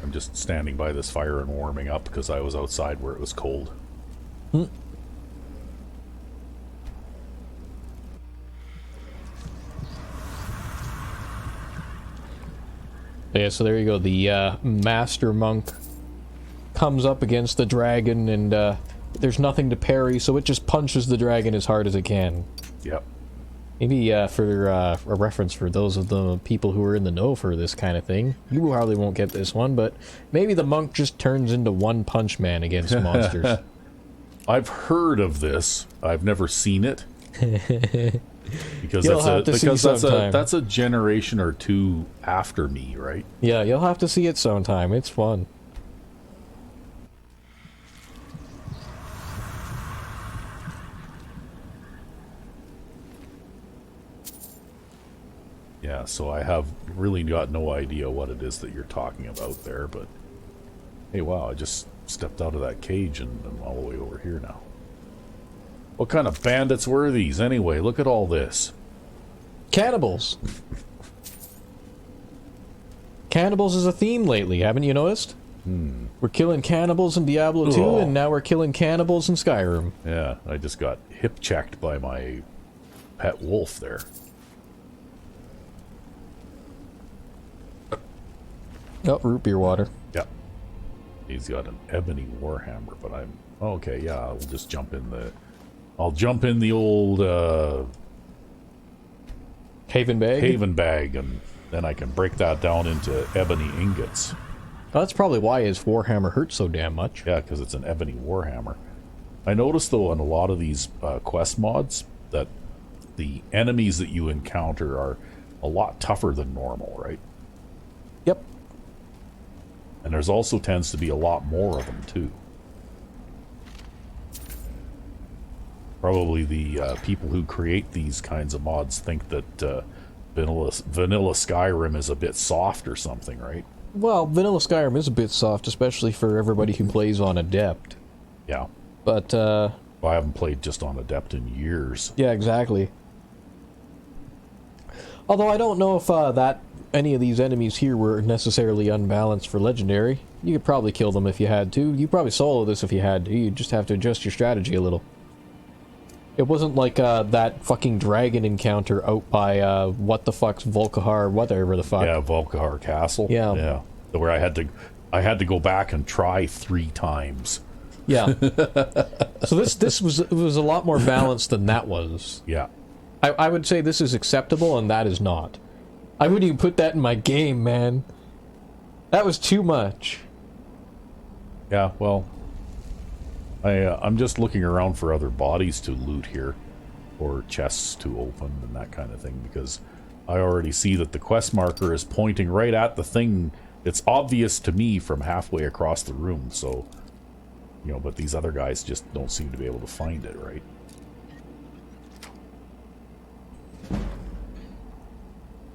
I'm just standing by this fire and warming up because I was outside where it was cold. Yeah, so there you go. The master monk comes up against the dragon and there's nothing to parry, so it just punches the dragon as hard as it can. Yep. Maybe for a reference for those of the people who are in the know for this kind of thing, you probably won't get this one, but maybe the monk just turns into One Punch Man against monsters. I've heard of this. I've never seen it. Because that's a generation or two after me, right? Yeah, you'll have to see it sometime. It's fun. Yeah, so I have really got no idea what it is that you're talking about there, but hey, wow, I just stepped out of that cage and I'm all the way over here now. What kind of bandits were these anyway? Look at all this. Cannibals. Cannibals is a theme lately, haven't you noticed? We're killing cannibals in Diablo 2, and now we're killing cannibals in Skyrim. Yeah, I just got hip-checked by my pet wolf there. Oh, root beer water. Yep. He's got an ebony warhammer, but I'm... Okay, yeah, I'll just jump in the... I'll jump in the old, Haven bag? Haven bag, and then I can break that down into ebony ingots. Well, that's probably why his warhammer hurts so damn much. Yeah, because it's an ebony warhammer. I noticed, though, in a lot of these quest mods, that the enemies that you encounter are a lot tougher than normal, right? Yep. And there's also tends to be a lot more of them, too. Probably the people who create these kinds of mods think that vanilla Skyrim is a bit soft or something, right? Well, vanilla Skyrim is a bit soft, especially for everybody who plays on Adept. Yeah. But, Well, I haven't played just on Adept in years. yeah, exactly. Although I don't know if any of these enemies here were necessarily unbalanced for Legendary. You could probably kill them if you had to. You'd probably solo this if you had to. You'd just have to adjust your strategy a little. It wasn't like that fucking dragon encounter out by what the fuck's Volkahar, whatever the fuck. Yeah, Volkahar Castle. Yeah. Yeah. Where I had to go back and try 3 times. Yeah. So this was a lot more balanced than that was. Yeah. I would say this is acceptable and that is not. I wouldn't even put that in my game, man. That was too much. Yeah, well, I'm just looking around for other bodies to loot here, or chests to open and that kind of thing, because I already see that the quest marker is pointing right at the thing. It's obvious to me from halfway across the room, so, you know, but these other guys just don't seem to be able to find it, right?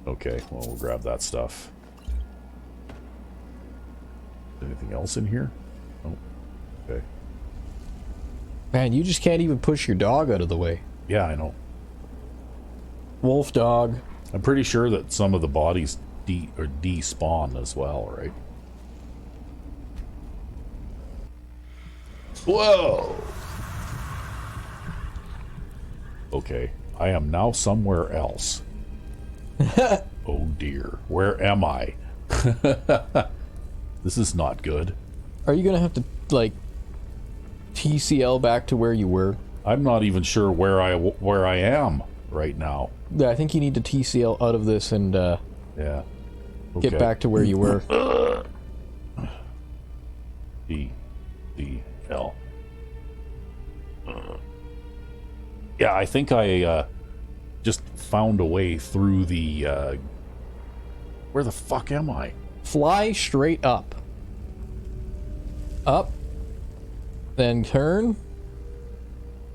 Okay, well, we'll grab that stuff. Anything else in here? Oh, okay. Man, you just can't even push your dog out of the way. Yeah, I know. Wolf dog. I'm pretty sure that some of the bodies despawn as well, right? Whoa! Okay, I am now somewhere else. Oh dear, where am I? This is not good. Are you gonna have to, like, TCL back to where you were? I'm not even sure where I am right now. Yeah, I think you need to TCL out of this and Yeah. Okay. get back to where you were. TCL. Yeah, I think I just found a way through the where the fuck am I? Fly straight up. Up. Then turn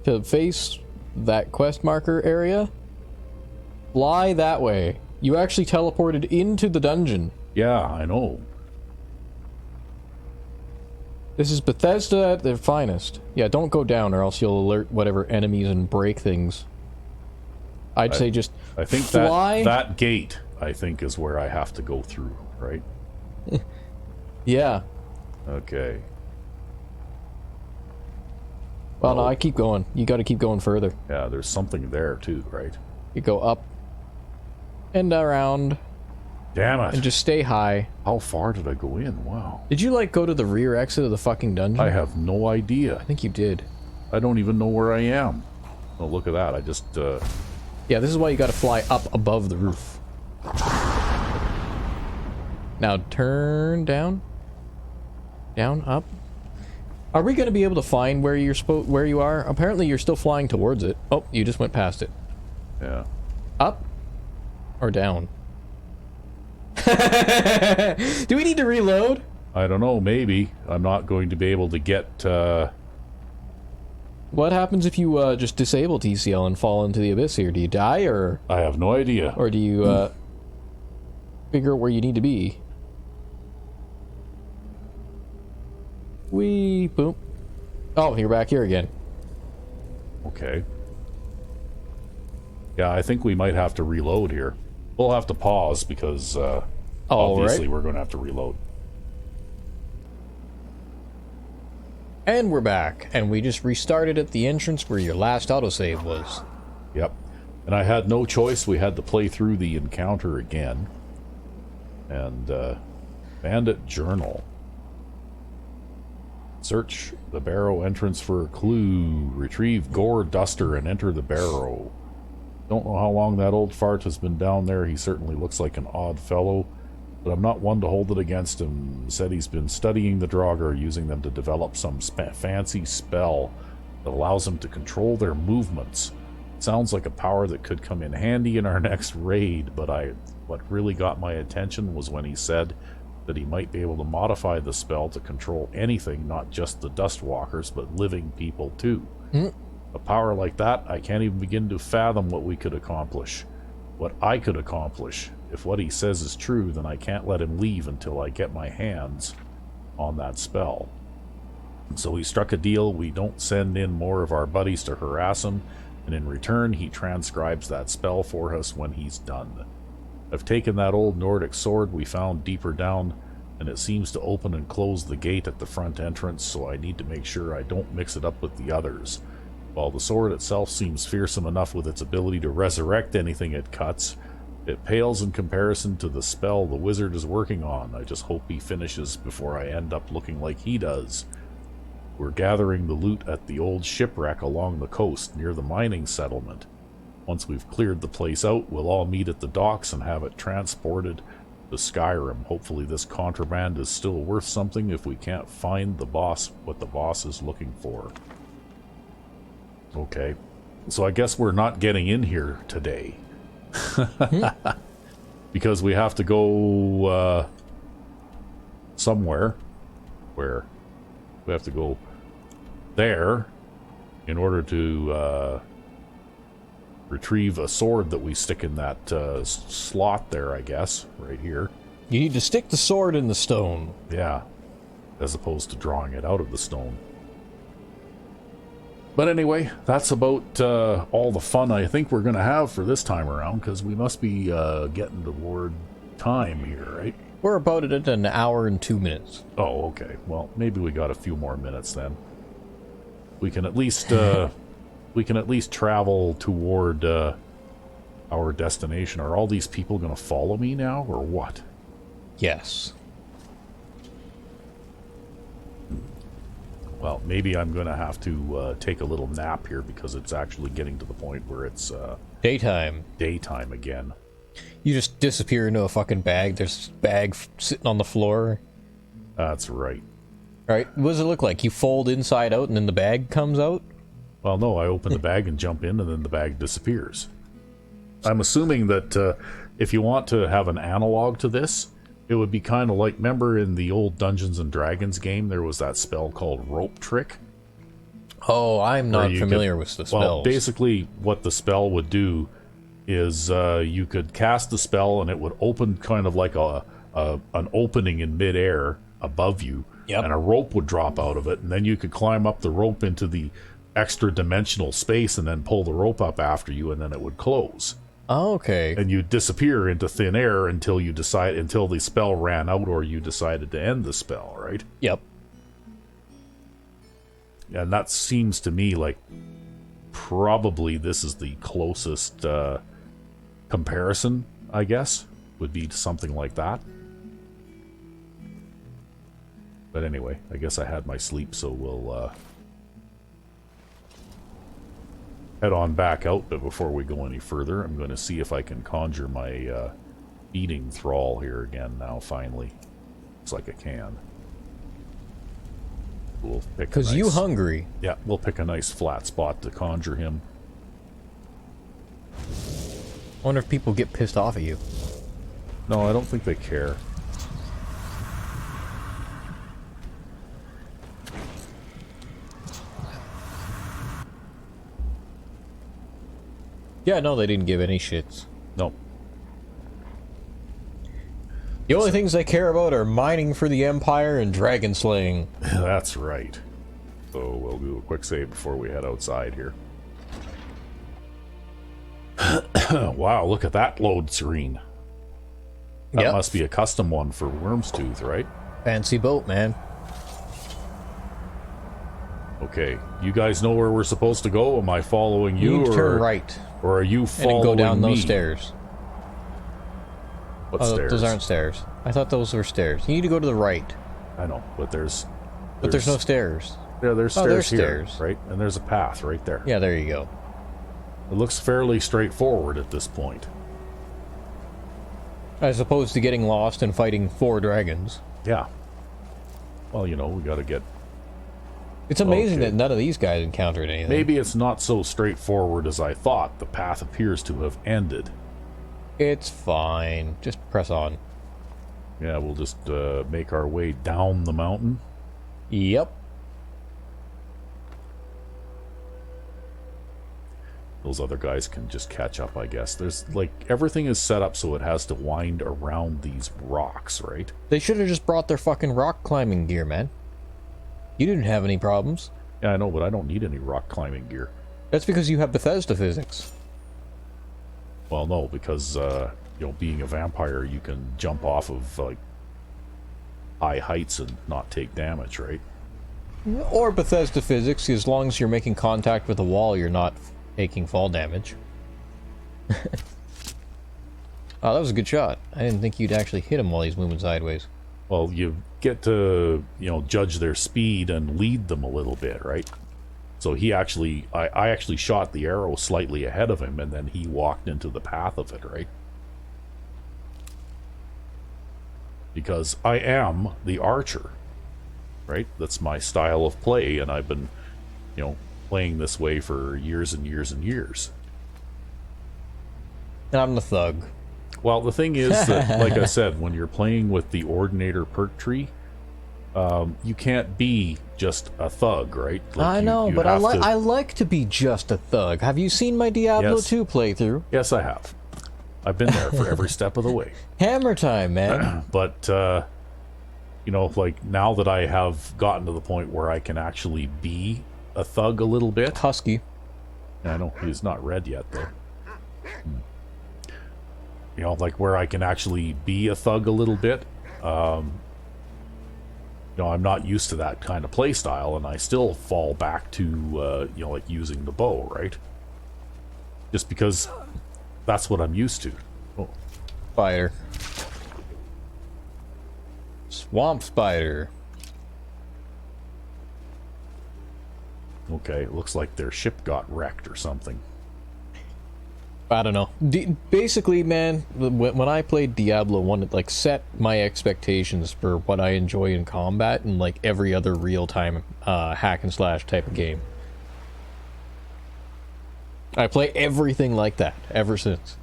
to face that quest marker area. Fly that way. You actually teleported into the dungeon. Yeah, I know. This is Bethesda at their finest. Yeah, don't go down or else you'll alert whatever enemies and break things. I'd say just I think fly. that gate, I think, is where I have to go through, right? Yeah. Okay. Well, no, I keep going. You gotta keep going further. Yeah, there's something there too, right? You go up and around Damn it. and just stay high. How far did I go in? Wow. Did you, like, go to the rear exit of the fucking dungeon? I have no idea. I think you did. I don't even know where I am. Oh, look at that. I just, Yeah, this is why you gotta fly up above the roof. Now turn down. Down, up. Are we gonna be able to find where where you are? Apparently you're still flying towards it. Oh, you just went past it. yeah. Up or down? Do we need to reload? I don't know, maybe. I'm not going to be able to get, What happens if you just disable TCL and fall into the abyss here? Do you die or I have no idea. do you figure out where you need to be? Wee boom. Oh, you're back here again. Okay. Yeah, I think we might have to reload here. We'll have to pause because, obviously we're going to have to reload. And we're back, and we just restarted at the entrance where your last autosave was. Yep. And I had no choice. We had to play through the encounter again. And, Bandit Journal. Search the barrow entrance for a clue. Retrieve Gore Duster and enter the barrow. Don't know how long that old fart has been down there. He certainly looks like an odd fellow, but I'm not one to hold it against him. Said he's been studying the Draugr, using them to develop some fancy spell that allows him to control their movements. Sounds like a power that could come in handy in our next raid, but what really got my attention was when he said that he might be able to modify the spell to control anything, not just the Dustwalkers, but living people too. A power like that, I can't even begin to fathom what we could accomplish. What I could accomplish. If what he says is true, then I can't let him leave until I get my hands on that spell. So we struck a deal. We don't send in more of our buddies to harass him, and in return he transcribes that spell for us when he's done. I've taken that old Nordic sword we found deeper down, and it seems to open and close the gate at the front entrance, so I need to make sure I don't mix it up with the others. While the sword itself seems fearsome enough with its ability to resurrect anything it cuts, it pales in comparison to the spell the wizard is working on. I just hope he finishes before I end up looking like he does. We're gathering the loot at the old shipwreck along the coast near the mining settlement. Once we've cleared the place out, we'll all meet at the docks and have it transported to Skyrim. Hopefully this contraband is still worth something if we can't find what the boss is looking for. Okay, so I guess we're not getting in here today. Because we have to go somewhere where we have to go there in order to retrieve a sword that we stick in that slot there, I guess, right here. You need to stick the sword in the stone. Yeah, as opposed to drawing it out of the stone. But anyway, that's about all the fun I think we're going to have for this time around, because we must be getting toward time here, right? We're about at an hour and 2 minutes. Oh, okay. Well, maybe we got a few more minutes then. We can at least travel toward our destination. Are all these people going to follow me now, or what? Yes. Well, maybe I'm going to have to take a little nap here because it's actually getting to the point where it's daytime. Daytime again. You just disappear into a fucking bag. There's a bag sitting on the floor. That's right. Right? What does it look like? You fold inside out and then the bag comes out? Well, no, I open the bag and jump in and then the bag disappears. I'm assuming that if you want to have an analog to this, it would be kind of like, remember in the old Dungeons and Dragons game, there was that spell called Rope Trick? Oh, I'm not familiar with the spells. Well, basically what the spell would do is you could cast the spell and it would open kind of like an opening in midair above you, and a rope would drop out of it, and then you could climb up the rope into the extra dimensional space and then pull the rope up after you, and then it would close. Oh, okay. And you disappear into thin air until the spell ran out or you decided to end the spell, right? Yep. And that seems to me like probably this is the closest comparison, I guess, would be to something like that. But anyway, I guess I had my sleep, so we'll head on back out. But before we go any further, I'm going to see if I can conjure my feeding thrall here again now, finally. Looks like I can. We'll pick because you hungry. Yeah, we'll pick a nice flat spot to conjure him. I wonder if people get pissed off at you. No, I don't think they care. Yeah, no, they didn't give any shits. No. The only things they care about are mining for the Empire and dragon slaying. That's right. So we'll do a quick save before we head outside here. Wow, look at that load screen. That must be a custom one for Wyrmstooth, right? Fancy boat, man. Okay, you guys know where we're supposed to go? Am I following you? You need to turn right. Or are you following me? And then go down those stairs. What stairs? Those aren't stairs. I thought those were stairs. You need to go to the right. I know, but there's But there's no stairs. Yeah, there's Oh, stairs there's here, stairs. right? And there's a path right there. Yeah, there you go. It looks fairly straightforward at this point. As opposed to getting lost and fighting 4 dragons. Yeah. Well, you know, we gotta get... It's amazing Okay. that none of these guys encountered anything. Maybe it's not so straightforward as I thought. The path appears to have ended. It's fine. Just press on. Yeah, we'll just make our way down the mountain. Yep. Those other guys can just catch up, I guess. There's, like, everything is set up so it has to wind around these rocks, right? They should have just brought their fucking rock climbing gear, man. You didn't have any problems. Yeah, I know, but I don't need any rock climbing gear. That's because you have Bethesda physics. Well, no, because, you know, being a vampire, you can jump off of, like, high heights and not take damage, right? Or Bethesda physics, as long as you're making contact with the wall, you're not taking fall damage. Oh, that was a good shot. I didn't think you'd actually hit him while he's moving sideways. Well, you get to, you know, judge their speed and lead them a little bit, right? So he actually, I actually shot the arrow slightly ahead of him, and then he walked into the path of it, right? Because I am the archer, right? That's my style of play, and I've been, you know, playing this way for years and years and years. And I'm the thug. Well, the thing is that, like I said, when you're playing with the Ordinator perk tree, you can't be just a thug, right? Like I know, you but I have to- like to be just a thug. Have you seen my Diablo Yes. 2 playthrough? Yes, I have. I've been there for every step of the way. Hammer time, man. But, you know, like, now that I have gotten to the point where I can actually be a thug a little bit. Husky. I know, he's not red yet, though. You know, like, where I can actually be a thug a little bit. You know, I'm not used to that kind of play style, and I still fall back to, you know, like, using the bow, right? Just because that's what I'm used to. Oh. Spider. Swamp spider. Okay, it looks like their ship got wrecked or something. I don't know. Basically, man, when I played Diablo 1, it, like, set my expectations for what I enjoy in combat and, like, every other real-time hack and slash type of game. I play everything like that ever since.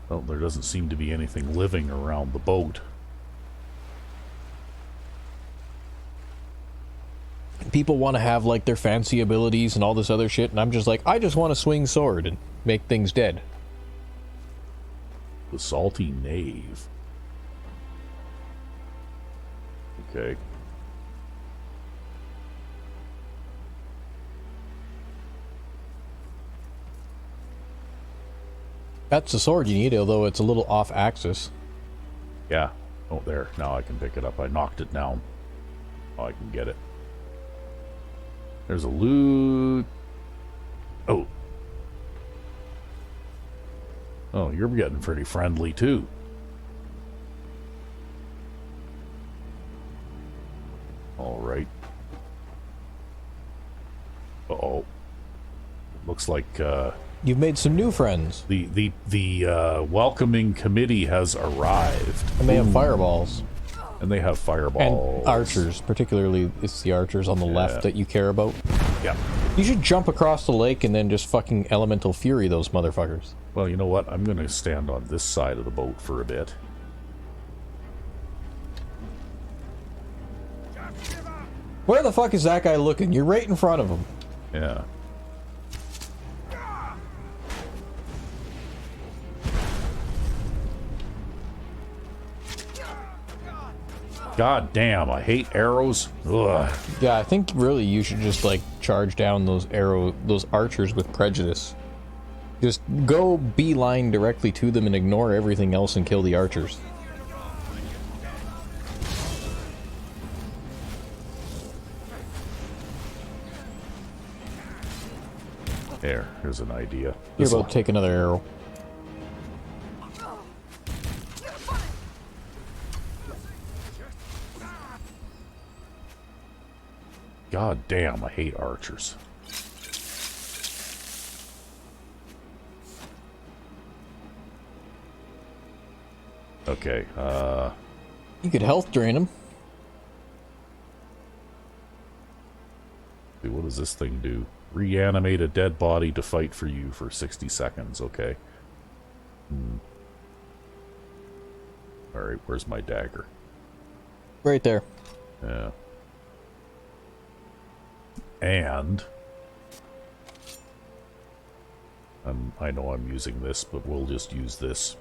Well, there doesn't seem to be anything living around the boat. People want to have, like, their fancy abilities and all this other shit, and I'm just like, I just want to swing sword and make things dead. The Salty Knave. Okay. That's the sword you need, although it's a little off axis. Yeah. Oh, there. Now I can pick it up. I knocked it down. Oh, I can get it. There's a loot. Oh. Oh, you're getting pretty friendly, too. All right. Uh-oh. Looks like, You've made some new friends. the welcoming committee has arrived. And they have fireballs. And they have fireballs. And archers, particularly it's the archers on the left that you care about. Yeah. You should jump across the lake and then just fucking elemental fury those motherfuckers. Well, you know what? I'm going to stand on this side of the boat for a bit. Where the fuck is that guy looking? You're right in front of him. Yeah. God damn, I hate arrows. Ugh. Yeah, I think really you should just like charge down those archers with prejudice. Just go beeline directly to them and ignore everything else and kill the archers. Here's an idea. You're about to take another arrow. God damn, I hate archers. Okay, You could health drain him. what does this thing do? Reanimate a dead body to fight for you for 60 seconds, okay. Alright, where's my dagger? Right there. Yeah. And I know I'm using this, but we'll just use this.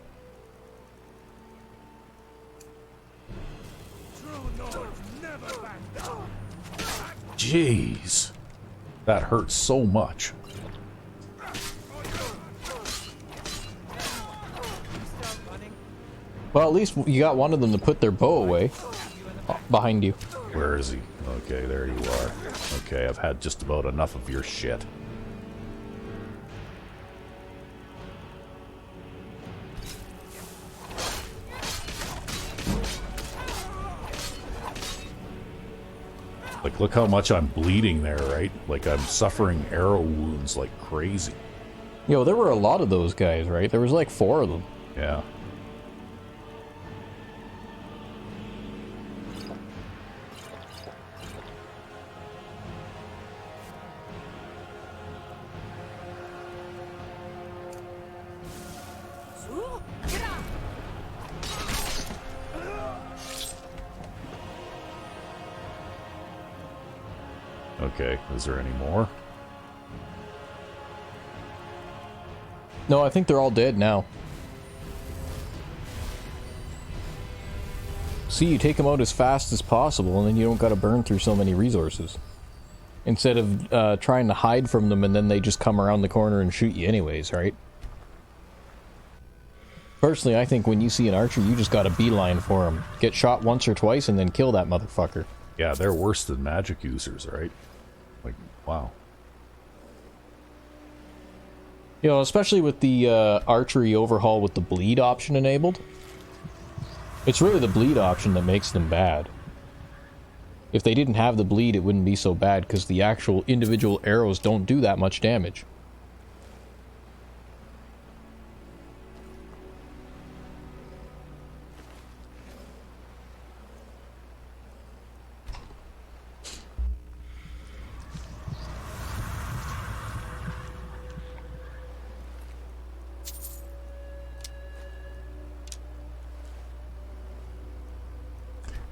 Jeez. That hurts so much. Well, at least you got one of them to put their bow away. Behind you. Where is he? Okay, there you are. Okay, I've had just about enough of your shit. Like, look how much I'm bleeding there, right? Like, I'm suffering arrow wounds like crazy. Yo, there were a lot of those guys, right? There was like 4 of them. Yeah. Okay, is there any more? No, I think they're all dead now. See, you take them out as fast as possible, and then you don't gotta burn through so many resources. Instead of trying to hide from them, and then they just come around the corner and shoot you anyways, right? Personally, I think when you see an archer, you just got a beeline for him. Get shot once or twice, and then kill that motherfucker. Yeah, they're worse than magic users, right? Like, wow. You know, especially with the archery overhaul with the bleed option enabled. It's really the bleed option that makes them bad. If they didn't have the bleed, it wouldn't be so bad, because the actual individual arrows don't do that much damage.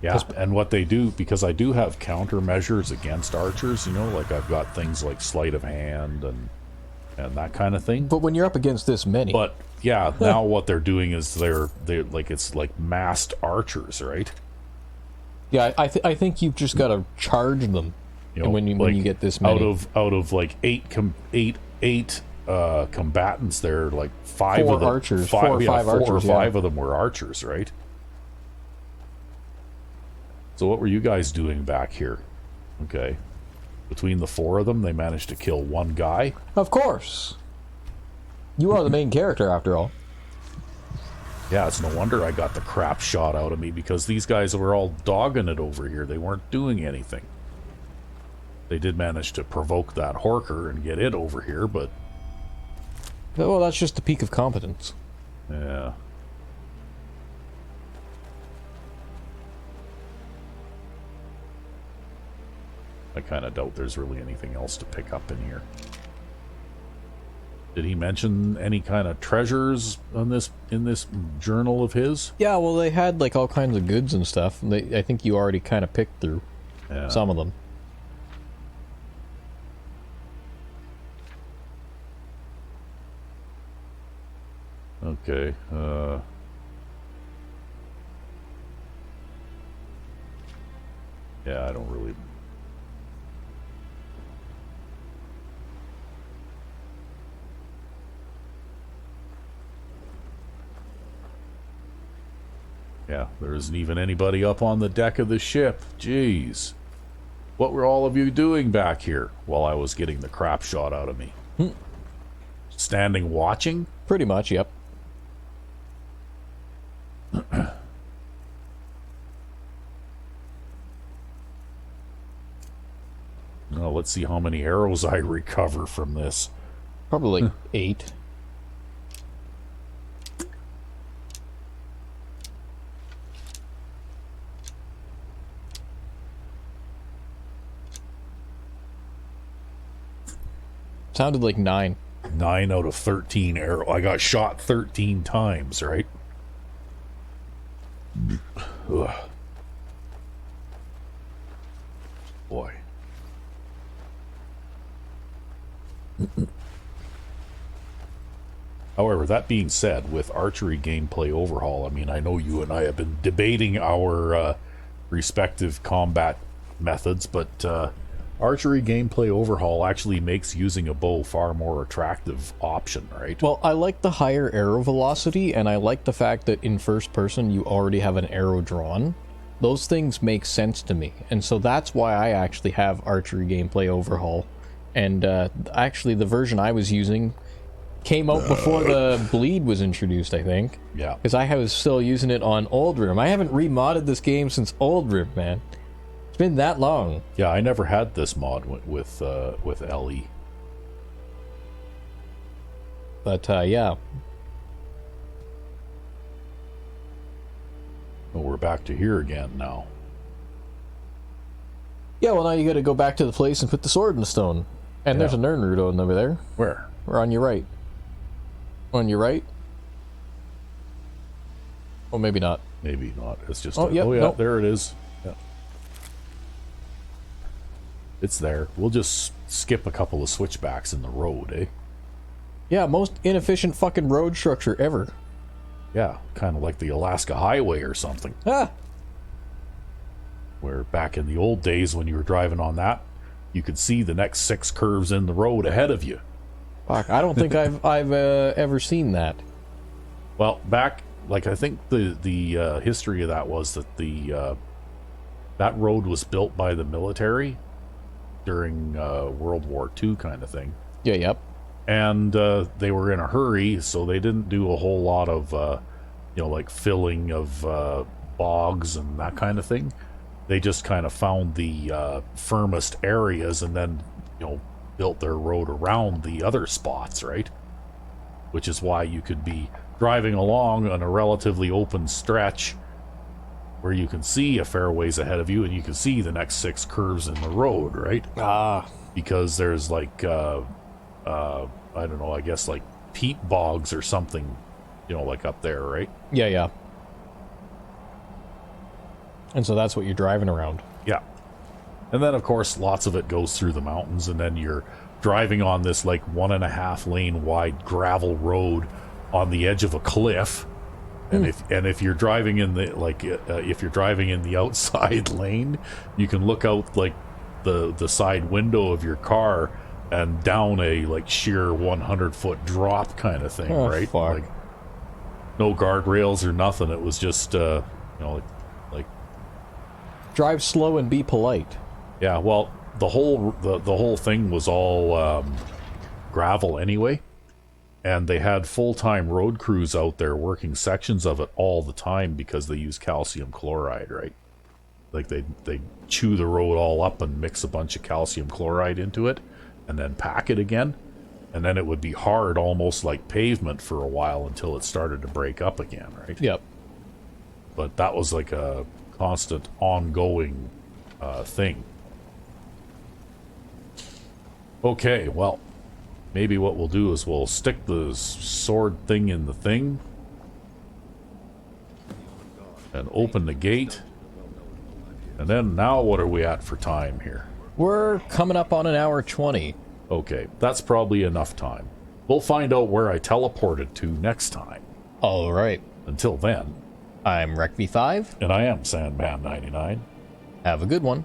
Yeah, and what they do, because I do have countermeasures against archers, you know, like I've got things like sleight of hand and that kind of thing. But when you're up against this many... But, yeah, now what they're doing is they're like, it's like masked archers, right? Yeah, I think you've just got to charge them, You know, when you like, get this many. Out of like eight combatants there, like 5 4 of them... archers, 4 or 5 archers, 4 or 5 yeah. of them were archers, right? So what were you guys doing back here? Okay. Between the 4 of them, they managed to kill 1 guy? Of course! You are the main character, after all. Yeah, it's no wonder I got the crap shot out of me, because these guys were all dogging it over here. They weren't doing anything. They did manage to provoke that Horker and get it over here, but... Well, that's just the peak of competence. Yeah. I kind of doubt there's really anything else to pick up in here. Did he mention any kind of treasures on this in this journal of his? Yeah, well, they had like all kinds of goods and stuff. I think you already kind of picked through some of them. Okay. Yeah, I don't really... Yeah, there isn't even anybody up on the deck of the ship. Jeez. What were all of you doing back here while I was getting the crap shot out of me? Standing watching? Pretty much, yep. let's see how many arrows I recover from this. Probably like 8. Sounded like 9. 9 out of 13 arrow. I got shot 13 times, right? Ugh. Boy. However, that being said, with archery gameplay overhaul, I mean, I know you and I have been debating our respective combat methods, but archery gameplay overhaul actually makes using a bow far more attractive option, right? Well, I like the higher arrow velocity, and I like the fact that in first person you already have an arrow drawn. Those things make sense to me, and so that's why I actually have archery gameplay overhaul. And actually the version I was using came out before the bleed was introduced, I think. Yeah. Because I was still using it on Old Rim. I haven't remodded this game since Old Rim, man. It's been that long. Yeah, I never had this mod with LE. But, yeah. Well, we're back to here again now. Yeah, well, now you gotta go back to the place and put the sword in the stone. And there's a Nernroot over there. Where? Or on your right. On your right? Oh, maybe not. Maybe not. It's just... Oh, yeah, nope. There it is. Yeah. It's there. We'll just skip a couple of switchbacks in the road, eh? Yeah, most inefficient fucking road structure ever. Yeah, kind of like the Alaska Highway or something. Ah! Where back in the old days when you were driving on that, you could see the next 6 curves in the road ahead of you. Fuck, I don't think I've ever seen that. Well, back, like, I think the history of that was that that road was built by the military during World War II kind of thing. Yeah, yep. And they were in a hurry, so they didn't do a whole lot of, like filling of bogs and that kind of thing. They just kind of found the firmest areas and then, built their road around the other spots, right? Which is why you could be driving along on a relatively open stretch where you can see a fair ways ahead of you and you can see the next 6 curves in the road, right? Ah. Because there's like, I don't know, I guess like peat bogs or something, like up there, right? Yeah, yeah. And so that's what you're driving around. Yeah. And then, of course, lots of it goes through the mountains, and then you're driving on this, like, 1.5 lane wide gravel road on the edge of a cliff. And if you're driving in the, like, if you're driving in the outside lane, you can look out, like, the side window of your car and down a, like, sheer 100-foot drop kind of thing, right? Fuck. Like, no guardrails or nothing. It was just, like... Drive slow and be polite. Yeah, well, the whole thing was all gravel anyway, and they had full-time road crews out there working sections of it all the time because they use calcium chloride, right? Like they chew the road all up and mix a bunch of calcium chloride into it, and then pack it again, and then it would be hard, almost like pavement for a while until it started to break up again, right? Yep. But that was like a constant, ongoing thing. Okay, well, maybe what we'll do is we'll stick the sword thing in the thing and open the gate. And then now what are we at for time here? We're coming up on an hour 20. Okay, that's probably enough time. We'll find out where I teleported to next time. All right. Until then, I'm RecV5. and I am Sandman99. Have a good one.